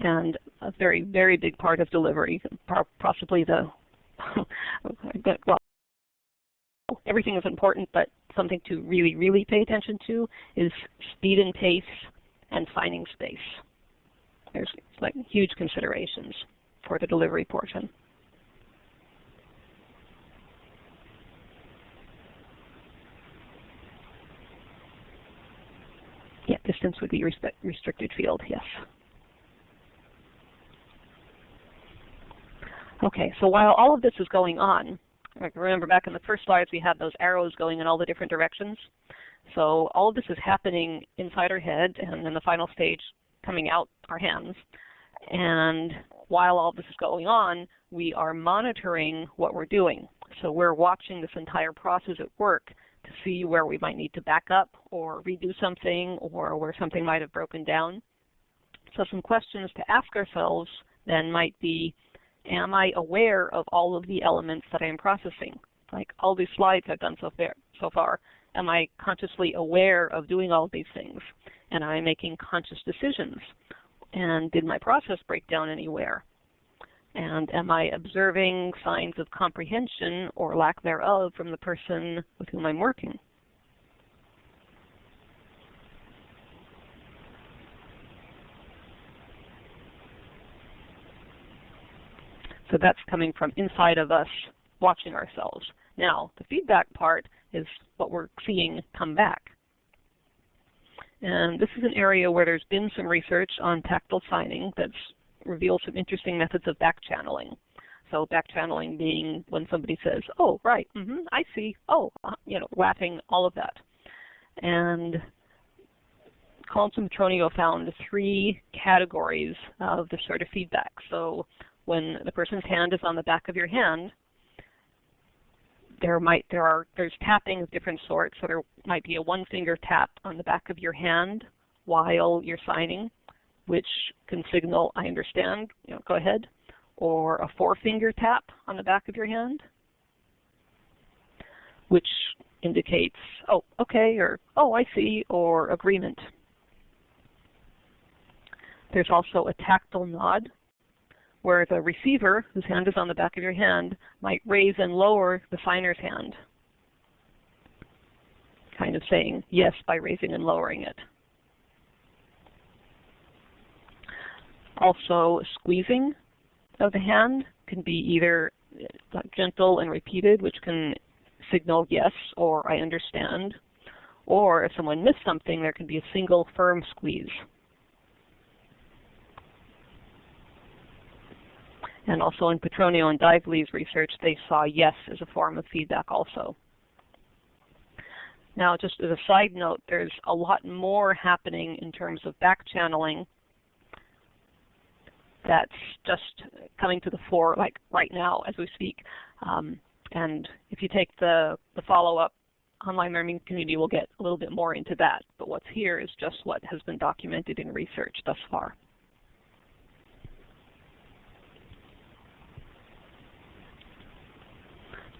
And a very, very big part of delivery, possibly the, well, everything is important, but something to really, really pay attention to is speed and pace and finding space. There's like huge considerations for the delivery portion. Yeah, distance would be restricted field, yes. Okay, so while all of this is going on, remember back in the first slides we had those arrows going in all the different directions. So all of this is happening inside our head and in the final stage coming out our hands. And while all this is going on, we are monitoring what we're doing. So we're watching this entire process at work to see where we might need to back up or redo something or where something might have broken down. So some questions to ask ourselves then might be, am I aware of all of the elements that I am processing? Like all these slides I've done so far, am I consciously aware of doing all of these things? And am I making conscious decisions? And did my process break down anywhere? And am I observing signs of comprehension or lack thereof from the person with whom I'm working? So that's coming from inside of us watching ourselves. Now, the feedback part is what we're seeing come back. And this is an area where there's been some research on tactile signing that's revealed some interesting methods of back channeling. So back channeling being when somebody says, oh, right, I see, oh, you know, laughing, all of that. And Collins and Petronio found 3 categories of this sort of feedback. So when the person's hand is on the back of your hand, there's tapping of different sorts. So there might be a 1-finger tap on the back of your hand while you're signing, which can signal, I understand, you know, go ahead. Or a 4-finger tap on the back of your hand, which indicates, oh, okay, or oh, I see, or agreement. There's also a tactile nod, where the receiver, whose hand is on the back of your hand, might raise and lower the signer's hand, kind of saying yes by raising and lowering it. Also, squeezing of the hand can be either gentle and repeated, which can signal yes or I understand, or if someone missed something, there can be a single firm squeeze. And also in Petronio and Dively's research, they saw yes as a form of feedback also. Now, just as a side note, there's a lot more happening in terms of back channeling that's just coming to the fore, like right now as we speak. And if you take the follow-up online learning community, we'll get a little bit more into that. But what's here is just what has been documented in research thus far.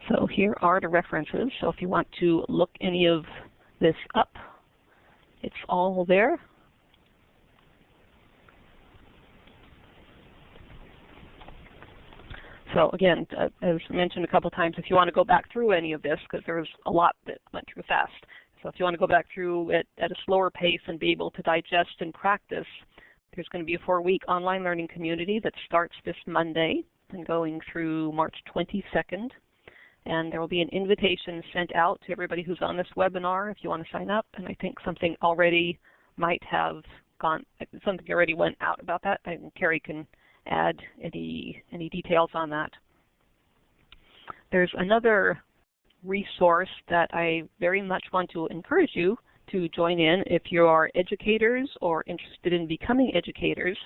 So here are the references. So if you want to look any of this up, it's all there. So again, as mentioned a couple times, if you want to go back through any of this, because there was a lot that went through fast. So if you want to go back through it at a slower pace and be able to digest and practice, there's going to be a 4-week online learning community that starts this Monday and going through March 22nd. And there will be an invitation sent out to everybody who's on this webinar if you want to sign up. And I think something already might have gone, something already went out about that. I think Carrie can add any details on that. There's another resource that I very much want to encourage you to join in if you are educators or interested in becoming educators.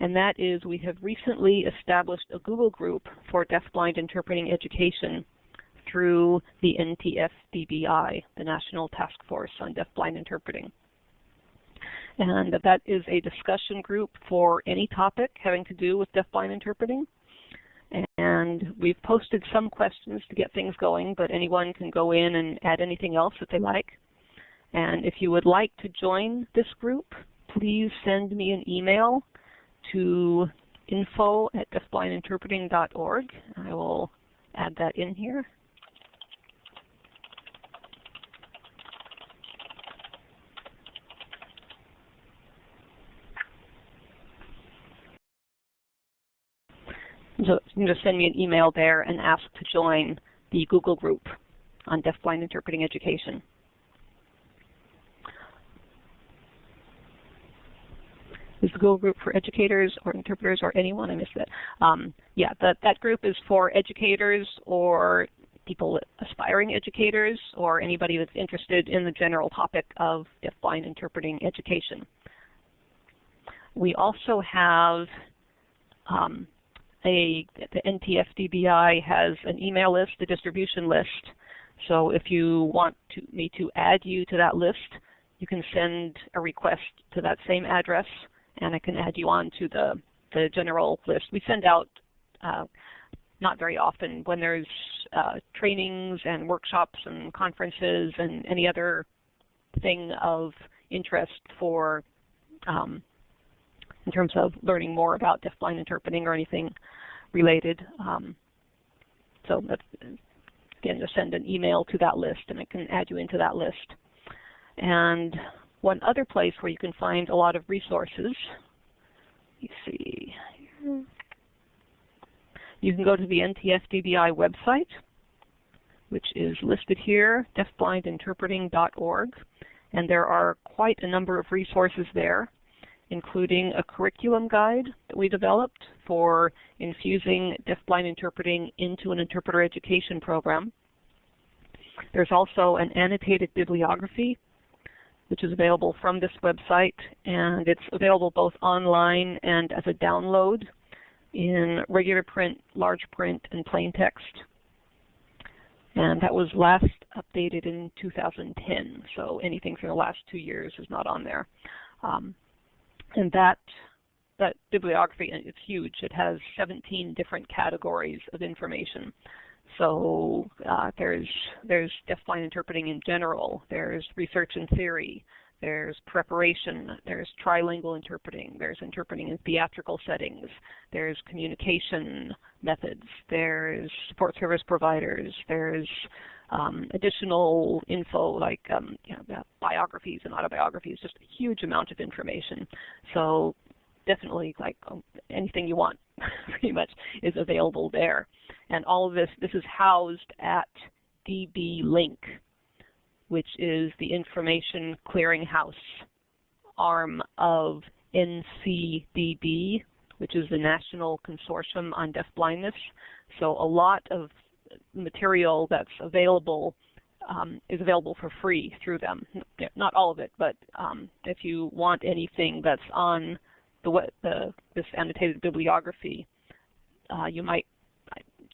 And that is, we have recently established a Google group for deafblind interpreting education through the NTF-DBI, the National Task Force on Deafblind Interpreting. And that is a discussion group for any topic having to do with deafblind interpreting. And we've posted some questions to get things going, but anyone can go in and add anything else that they like. And if you would like to join this group, please send me an email to info@deafblindinterpreting.org. I will add that in here. So you can just send me an email there and ask to join the Google group on deafblind interpreting education. Is the Google group for educators or interpreters or anyone? I missed that. Yeah, that group is for educators or people aspiring educators or anybody that's interested in the general topic of deafblind interpreting education. We also have the NTF-DBI has an email list, a distribution list. So if you want me to add you to that list, you can send a request to that same address, and I can add you on to the general list. We send out not very often when there's trainings and workshops and conferences and any other thing of interest for in terms of learning more about deafblind interpreting or anything related. So that's, again, just send an email to that list and I can add you into that list. And one other place where you can find a lot of resources, you see here, you can go to the NTF-DBI website, which is listed here, deafblindinterpreting.org, and there are quite a number of resources there, including a curriculum guide that we developed for infusing deafblind interpreting into an interpreter education program. There's also an annotated bibliography, which is available from this website, and it's available both online and as a download in regular print, large print, and plain text. And that was last updated in 2010, so anything from the last 2 years is not on there. And that bibliography, it's huge. It has 17 different categories of information. So there's deafblind interpreting in general. There's research and theory. there's preparation, there's trilingual interpreting, there's interpreting in theatrical settings, there's communication methods, there's support service providers, there's additional info like biographies and autobiographies, just a huge amount of information. So definitely like anything you want pretty much is available there. And all of this is housed at DB Link, which is the Information Clearinghouse arm of NCDB, which is the National Consortium on Deafblindness. So a lot of material that's available is available for free through them. Not all of it, but if you want anything that's on this annotated bibliography,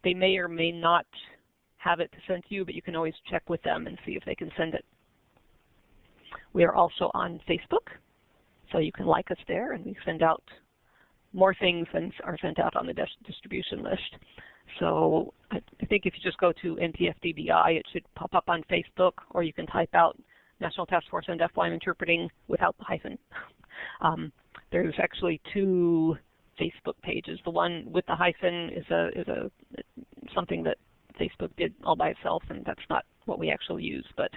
they may or may not have it to send to you, but you can always check with them and see if they can send it. We are also on Facebook, so you can like us there, and we send out more things than are sent out on the distribution list. So I think if you just go to NTFDBI, it should pop up on Facebook, or you can type out National Task Force on Deafblind Interpreting without the hyphen. There's actually two Facebook pages. The one with the hyphen is something that Facebook did all by itself, and that's not what we actually use, but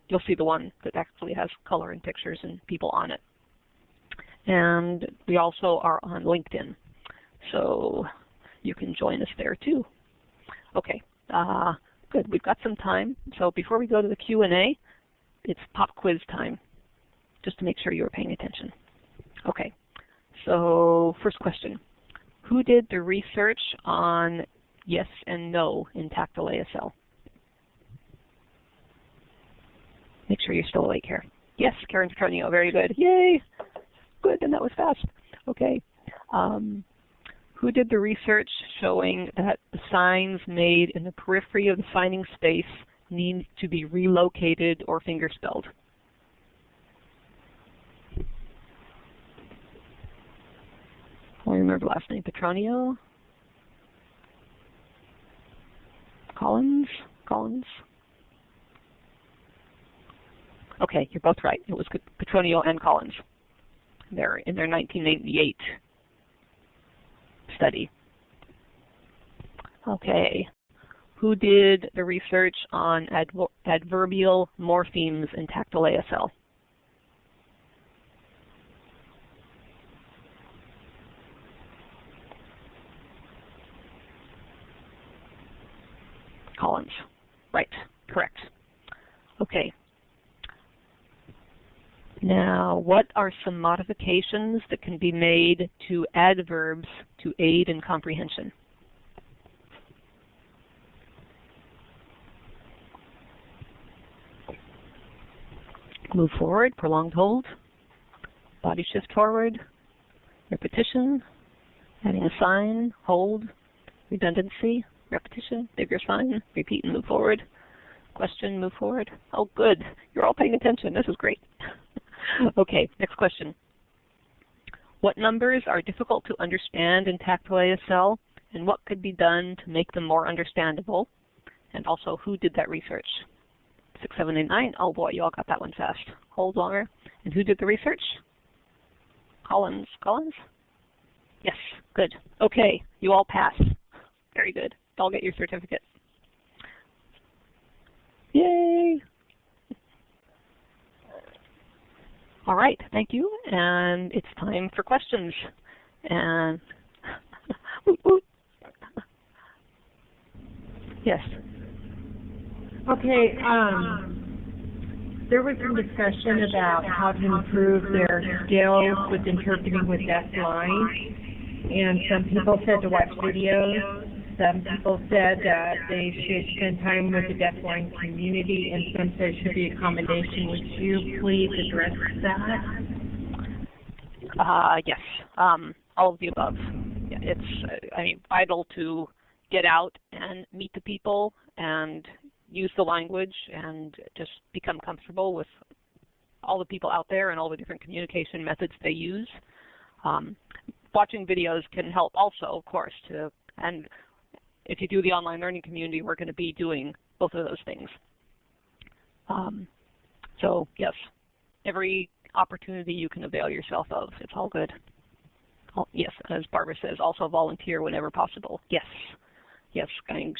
you'll see the one that actually has color and pictures and people on it. And we also are on LinkedIn, so you can join us there too. Okay, good, we've got some time. So before we go to the Q&A, it's pop quiz time, just to make sure you were paying attention. Okay, so first question. Who did the research on yes and no in tactile ASL? Make sure you're still awake here. Yes, Karen Petronio, very good. Yay! Good, and that was fast. Okay. Who did the research showing that the signs made in the periphery of the signing space need to be relocated or fingerspelled? I remember last name, Petronio? Collins? Okay, you're both right. It was Petronio and Collins. They're in their 1988 study. Okay, who did the research on adverbial morphemes in tactile ASL? Collins. Right, correct. Okay. Now, what are some modifications that can be made to adverbs to aid in comprehension? Move forward, prolonged hold, body shift forward, repetition, adding a sign, hold, redundancy, repetition, bigger sign, repeat and move forward. Question, move forward. Oh, good. You're all paying attention. This is great. Okay, next question. What numbers are difficult to understand in tactile ASL, and what could be done to make them more understandable? And also, who did that research? 6, 7, 8, 9. Oh boy, you all got that one fast. Hold longer. And who did the research? Collins. Collins? Yes, good. Okay, you all pass. Very good. I'll get your certificate. Yay! All right, thank you. And it's time for questions. And yes. Okay, there was some discussion about how to improve their skills with interpreting with deafblind, and some people said to watch videos. Some people said that they should spend time with the deafblind community, and some said it should be a combination. Would you please address that? Yes, all of the above. It's vital to get out and meet the people and use the language and just become comfortable with all the people out there and all the different communication methods they use. Watching videos can help also, of course, and if you do the online learning community, we're going to be doing both of those things. So yes, every opportunity you can avail yourself of. It's all good. Yes, as Barbara says, also volunteer whenever possible. Yes, yes,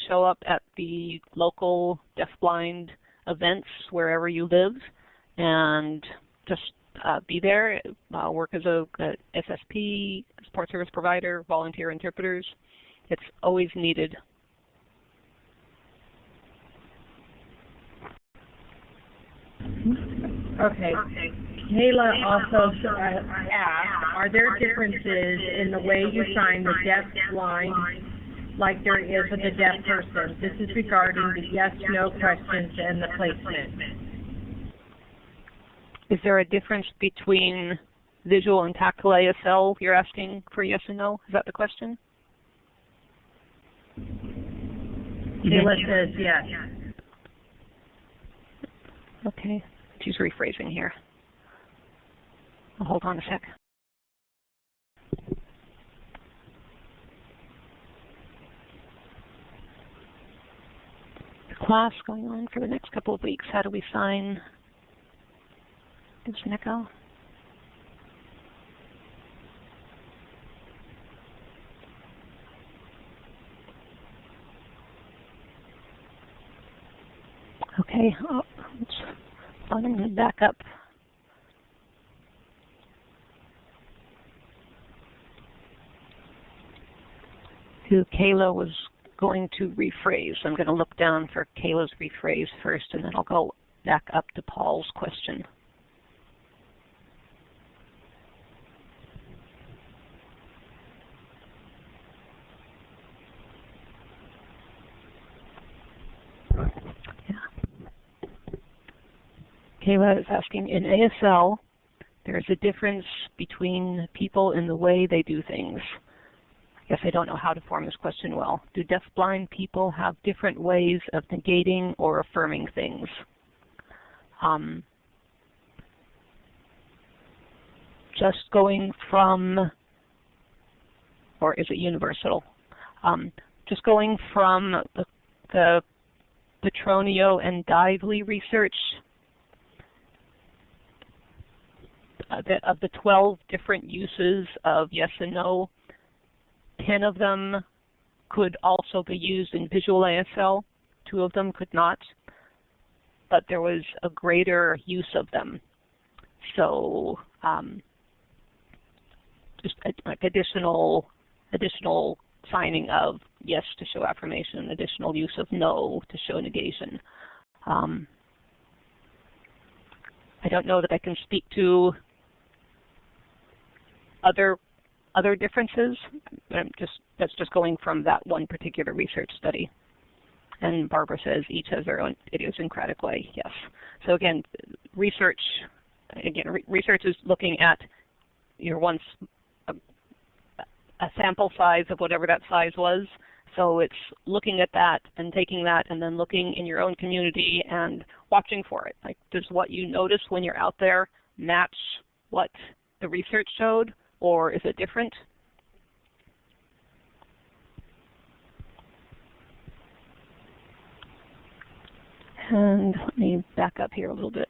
show up at the local deafblind events wherever you live, and just be there. Work as a SSP, support service provider, volunteer interpreters. It's always needed. Okay. Kayla also asked, are there differences in the way you sign the deaf blind like there is with a deaf person? This is regarding the yes/no questions and the placement. Is there a difference between visual and tactile ASL? You're asking for yes and no? Is that the question? Kayla says yes. Okay, she's rephrasing here. Hold on a sec. The class going on for the next couple of weeks. How do we sign? Is an echo? Okay, I'm going to back up. Who Kayla was going to rephrase. I'm going to look down for Kayla's rephrase first, and then I'll go back up to Paul's question. Kayla is asking, in ASL, there is a difference between people in the way they do things. I guess I don't know how to form this question well. Do deafblind people have different ways of negating or affirming things? Just going from, or is it universal? Just going from the Petronio and Dively research, of the 12 different uses of yes and no, 10 of them could also be used in visual ASL. 2 of them could not, but there was a greater use of them. So just like additional signing of yes to show affirmation, additional use of no to show negation. I don't know that I can speak to other differences, but that's just going from that one particular research study. And Barbara says each has their own idiosyncratic way. Yes. So again, research is looking at your a sample size of whatever that size was. So it's looking at that and taking that and then looking in your own community and watching for it. Like, does what you notice when you're out there match what the research showed, or is it different? And let me back up here a little bit.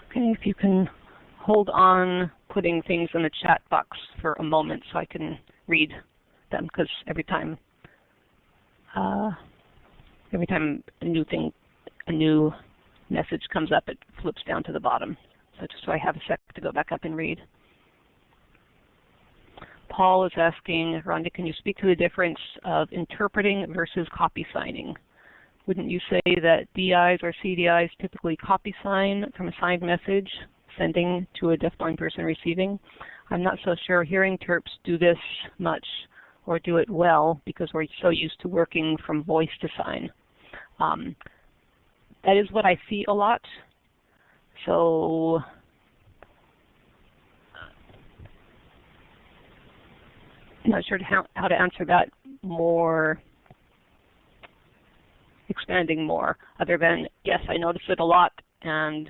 Okay, if you can hold on putting things in the chat box for a moment so I can read them, because every time a new message comes up, it flips down to the bottom. So just so I have a sec to go back up and read. Paul is asking, Rhonda, can you speak to the difference of interpreting versus copy signing? Wouldn't you say that DIs or CDIs typically copy sign from a signed message, sending to a deafblind person receiving? I'm not so sure hearing terps do this much or do it well because we're so used to working from voice to sign. That is what I see a lot. So I'm not sure how to answer that more, expanding more, other than, yes, I notice it a lot, and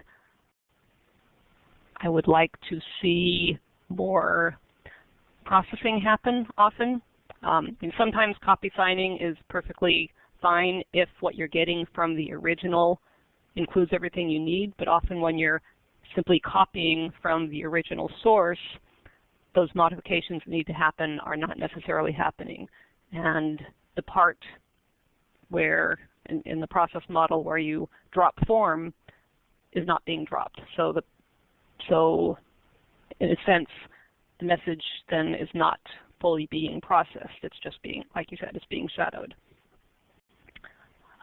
I would like to see more processing happen often. And sometimes copy signing is perfectly fine if what you're getting from the original includes everything you need, but often when you're simply copying from the original source, those modifications that need to happen are not necessarily happening. And the part where, in the process model where you drop form, is not being dropped. So in a sense, the message then is not fully being processed. It's just being, like you said, it's being shadowed.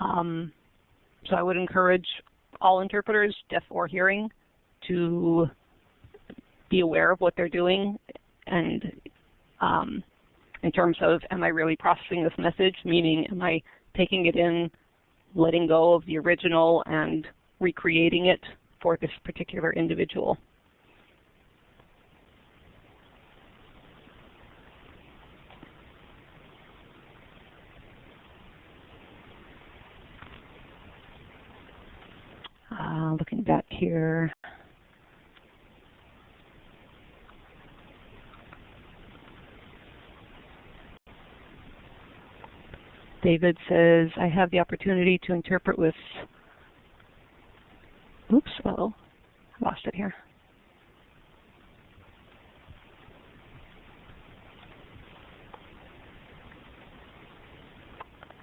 So I would encourage all interpreters, deaf or hearing, to be aware of what they're doing, and in terms of, am I really processing this message? Meaning, am I taking it in, letting go of the original, and recreating it for this particular individual? Looking back here. David says, I have the opportunity to interpret with, oops, uh-oh, I lost it here.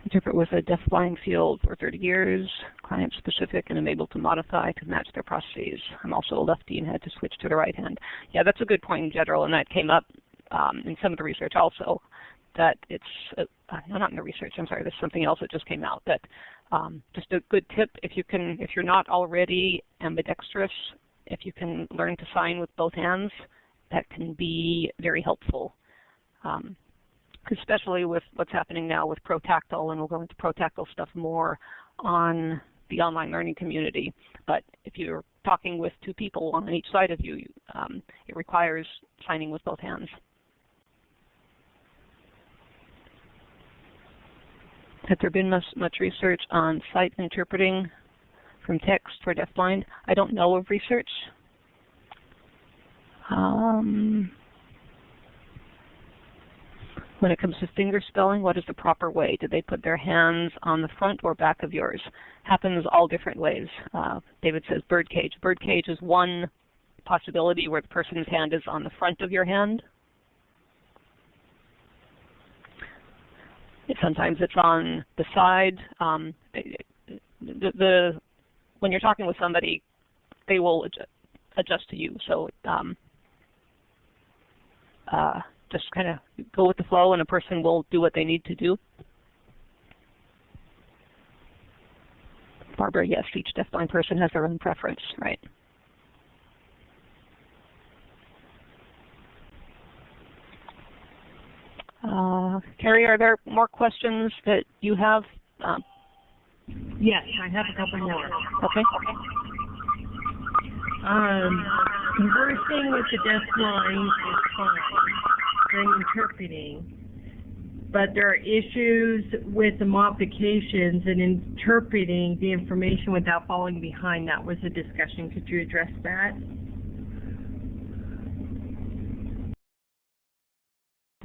Interpret with a deaf-blind field for 30 years, client-specific, and am able to modify to match their processes. I'm also a lefty and had to switch to the right hand. Yeah, that's a good point in general, and that came up in some of the research also, that it's, no, not in the research, I'm sorry, there's something else that just came out, that just a good tip, if you're not already ambidextrous, if you can learn to sign with both hands, that can be very helpful. Especially with what's happening now with protactile, and we'll go into protactile stuff more on the online learning community. But if you're talking with two people on each side of you, it requires signing with both hands. Has there been much research on sight interpreting from text for deafblind? I don't know of research. When it comes to finger spelling, what is the proper way? Did they put their hands on the front or back of yours? Happens all different ways. David says birdcage. Birdcage is one possibility where the person's hand is on the front of your hand. Sometimes it's on the side. When you're talking with somebody, they will adjust to you. So just kind of go with the flow, and a person will do what they need to do. Barbara, yes, each deafblind person has their own preference, right? Carrie, are there more questions that you have? Yes, I have a couple more. Okay. Conversing with the deafblind is fine during interpreting, but there are issues with the modifications and interpreting the information without falling behind. That was a discussion. Could you address that?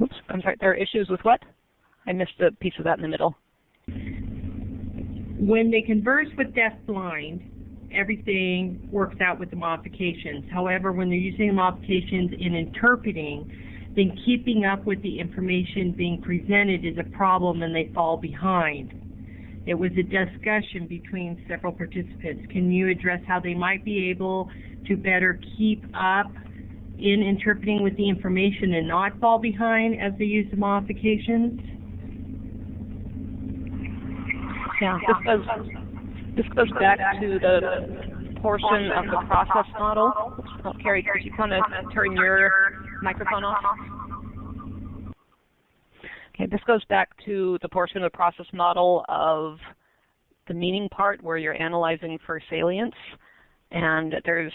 Oops, I'm sorry, there are issues with what? I missed a piece of that in the middle. When they converse with deafblind, everything works out with the modifications. However, when they're using the modifications in interpreting, then keeping up with the information being presented is a problem, and they fall behind. It was a discussion between several participants. Can you address how they might be able to better keep up in interpreting with the information and not fall behind as they use the modifications? Yeah, this goes back to the portion of the process model. Oh, Carrie, could you kind of turn your microphone off? Okay, this goes back to the portion of the process model of the meaning part where you're analyzing for salience, and there's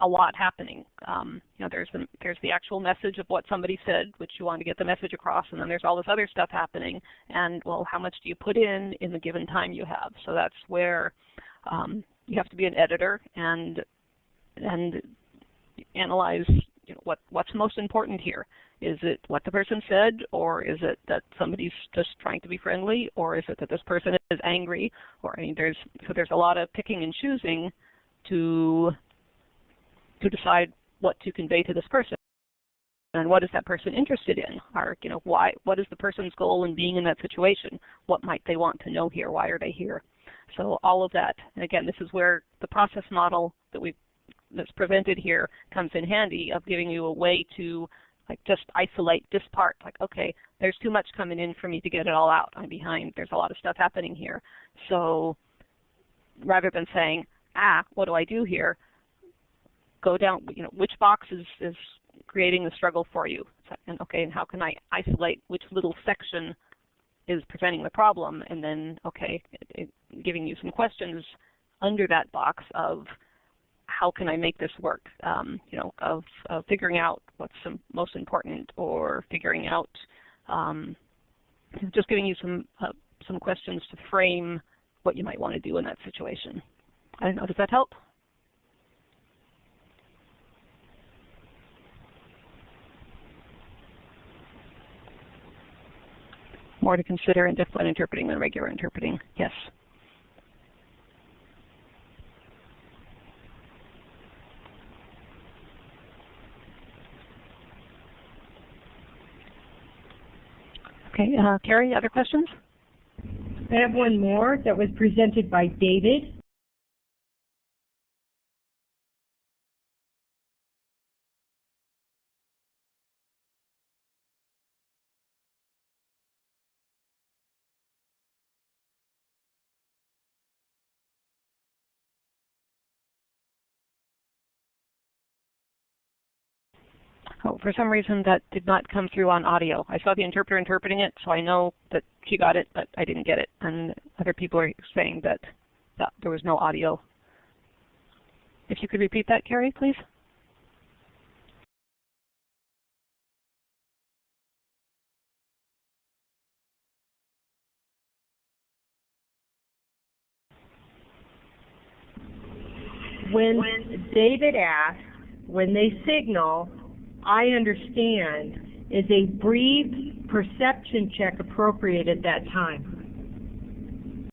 a lot happening. You know, there's the actual message of what somebody said, which you want to get the message across, and then there's all this other stuff happening. And well, how much do you put in the given time you have? So that's where you have to be an editor and analyze, you know, what's most important here? Is it what the person said, or is it that somebody's just trying to be friendly, or is it that this person is angry? Or I mean, there's a lot of picking and choosing to decide what to convey to this person. And what is that person interested in? Or, what is the person's goal in being in that situation? What might they want to know here? Why are they here? So all of that. And again, this is where the process model that's presented here comes in handy, of giving you a way to just isolate this part. Okay, there's too much coming in for me to get it all out. I'm behind. There's a lot of stuff happening here. So rather than saying, what do I do here? Go down, which box is creating the struggle for you, and how can I isolate which little section is presenting the problem, and then giving you some questions under that box of how can I make this work, of figuring out what's most important, or figuring out, just giving you some questions to frame what you might want to do in that situation. I don't know, does that help? More to consider in deafblind interpreting than regular interpreting, yes. Okay, Carrie, other questions? I have one more that was presented by David. Oh, for some reason that did not come through on audio. I saw the interpreter interpreting it, so I know that she got it, but I didn't get it. And other people are saying that there was no audio. If you could repeat that, Carrie, please. When David asked, when they signal, I understand, is a brief perception check appropriate at that time?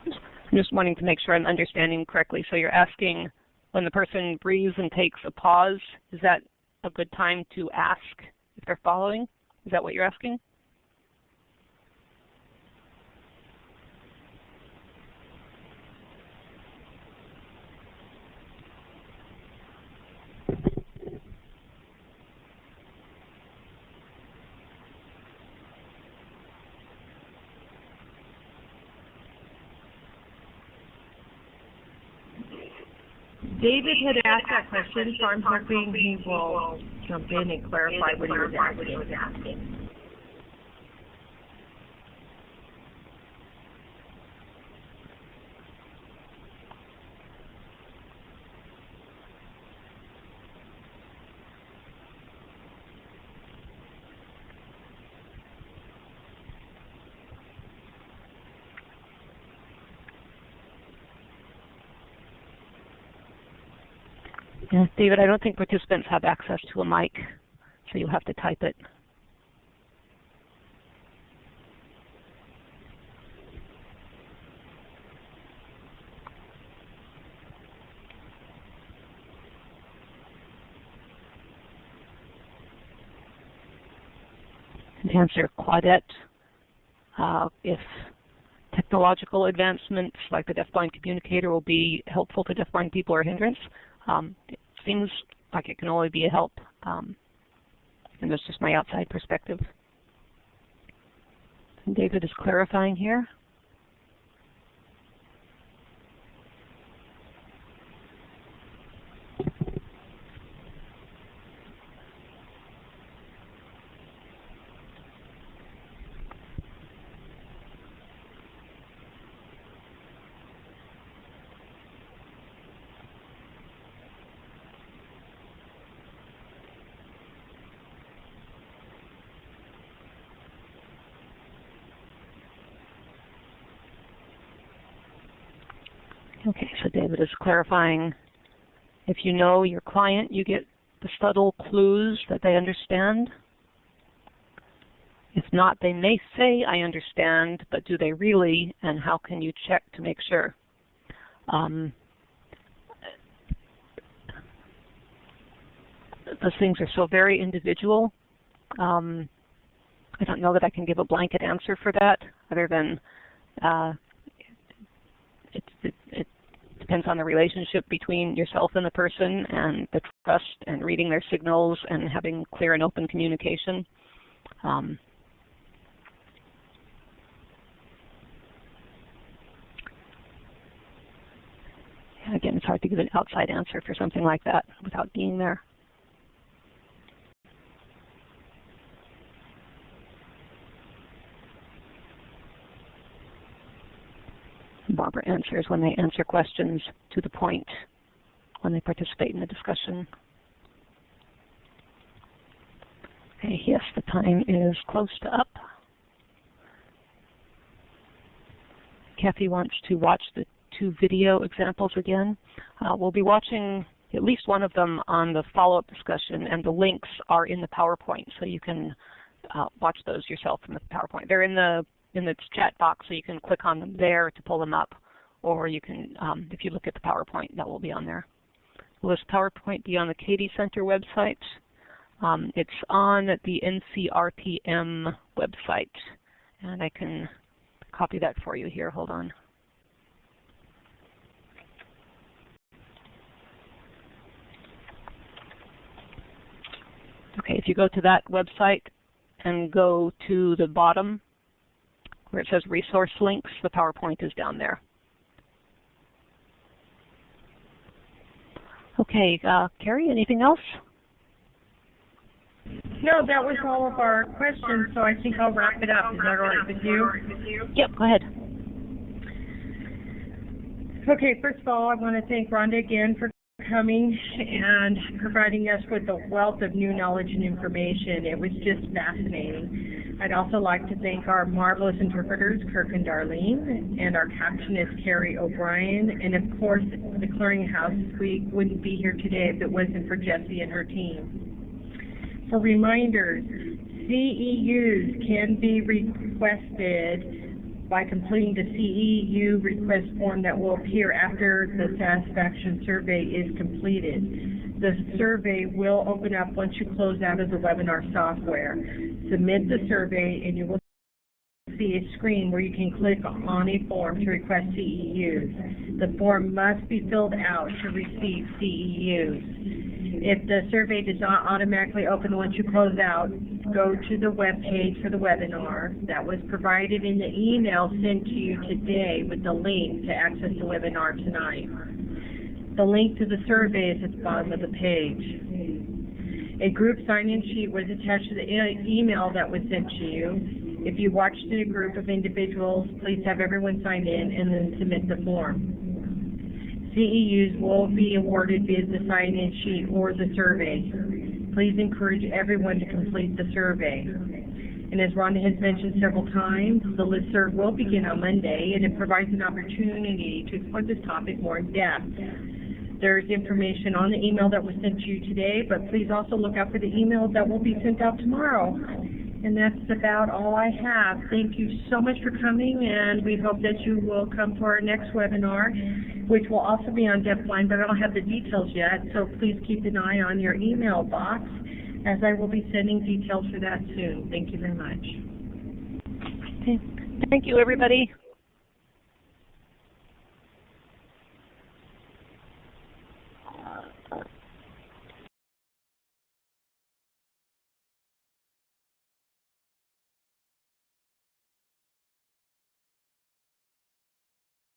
I'm just wanting to make sure I'm understanding correctly. So you're asking, when the person breathes and takes a pause, is that a good time to ask if they're following? Is that what you're asking? David had asked that question, so I'm hoping he will jump in and clarify what he was asking. Yeah, David, I don't think participants have access to a mic, so you'll have to type it. To answer Claudette, if technological advancements like the deafblind communicator will be helpful to deafblind people or a hindrance, it seems like it can only be a help, and that's just my outside perspective. And David is clarifying here. Okay, so David is clarifying, if you know your client, you get the subtle clues that they understand. If not, they may say, I understand, but do they really, and how can you check to make sure? Those things are so very individual. I don't know that I can give a blanket answer for that, other than it depends on the relationship between yourself and the person, and the trust, and reading their signals, and having clear and open communication. Again, it's hard to give an outside answer for something like that without being there. Barbara answers when they answer questions to the point, when they participate in the discussion. Okay, yes, the time is close to up. Kathy wants to watch the 2 video examples again. We'll be watching at least one of them on the follow-up discussion, and the links are in the PowerPoint, so you can watch those yourself from the PowerPoint. They're in the chat box, so you can click on them there to pull them up, or you can, if you look at the PowerPoint, that will be on there. Will this PowerPoint be on the Katie Center website? It's on the NCRPM website, and I can copy that for you here. Hold on. Okay, if you go to that website and go to the bottom where it says resource links, the PowerPoint is down there. Okay, Carrie, anything else? No, that was all of our questions, so I think I'll wrap it up. Is that all right with you? Yep, go ahead. Okay, first of all, I want to thank Rhonda again for coming and providing us with a wealth of new knowledge and information. It was just fascinating. I'd also like to thank our marvelous interpreters, Kirk and Darlene, and our captionist, Carrie O'Brien, and of course, the Clearinghouse. We wouldn't be here today if it wasn't for Jessie and her team. For reminders, CEUs can be requested by completing the CEU request form that will appear after the satisfaction survey is completed. The survey will open up once you close out of the webinar software. Submit the survey and you will see a screen where you can click on a form to request CEUs. The form must be filled out to receive CEUs. If the survey does not automatically open once you close out, go to the web page for the webinar that was provided in the email sent to you today with the link to access the webinar tonight. The link to the survey is at the bottom of the page. A group sign-in sheet was attached to the email that was sent to you. If you watched in a group of individuals, please have everyone sign in and then submit the form. CEUs will be awarded via the sign-in sheet or the survey. Please encourage everyone to complete the survey. And as Rhonda has mentioned several times, the listserv will begin on Monday, and it provides an opportunity to explore this topic more in depth. There's information on the email that was sent to you today, but please also look out for the email that will be sent out tomorrow. And that's about all I have. Thank you so much for coming, and we hope that you will come to our next webinar, which will also be on Deafblind, but I don't have the details yet, so please keep an eye on your email box, as I will be sending details for that soon. Thank you very much. Okay. Thank you, everybody.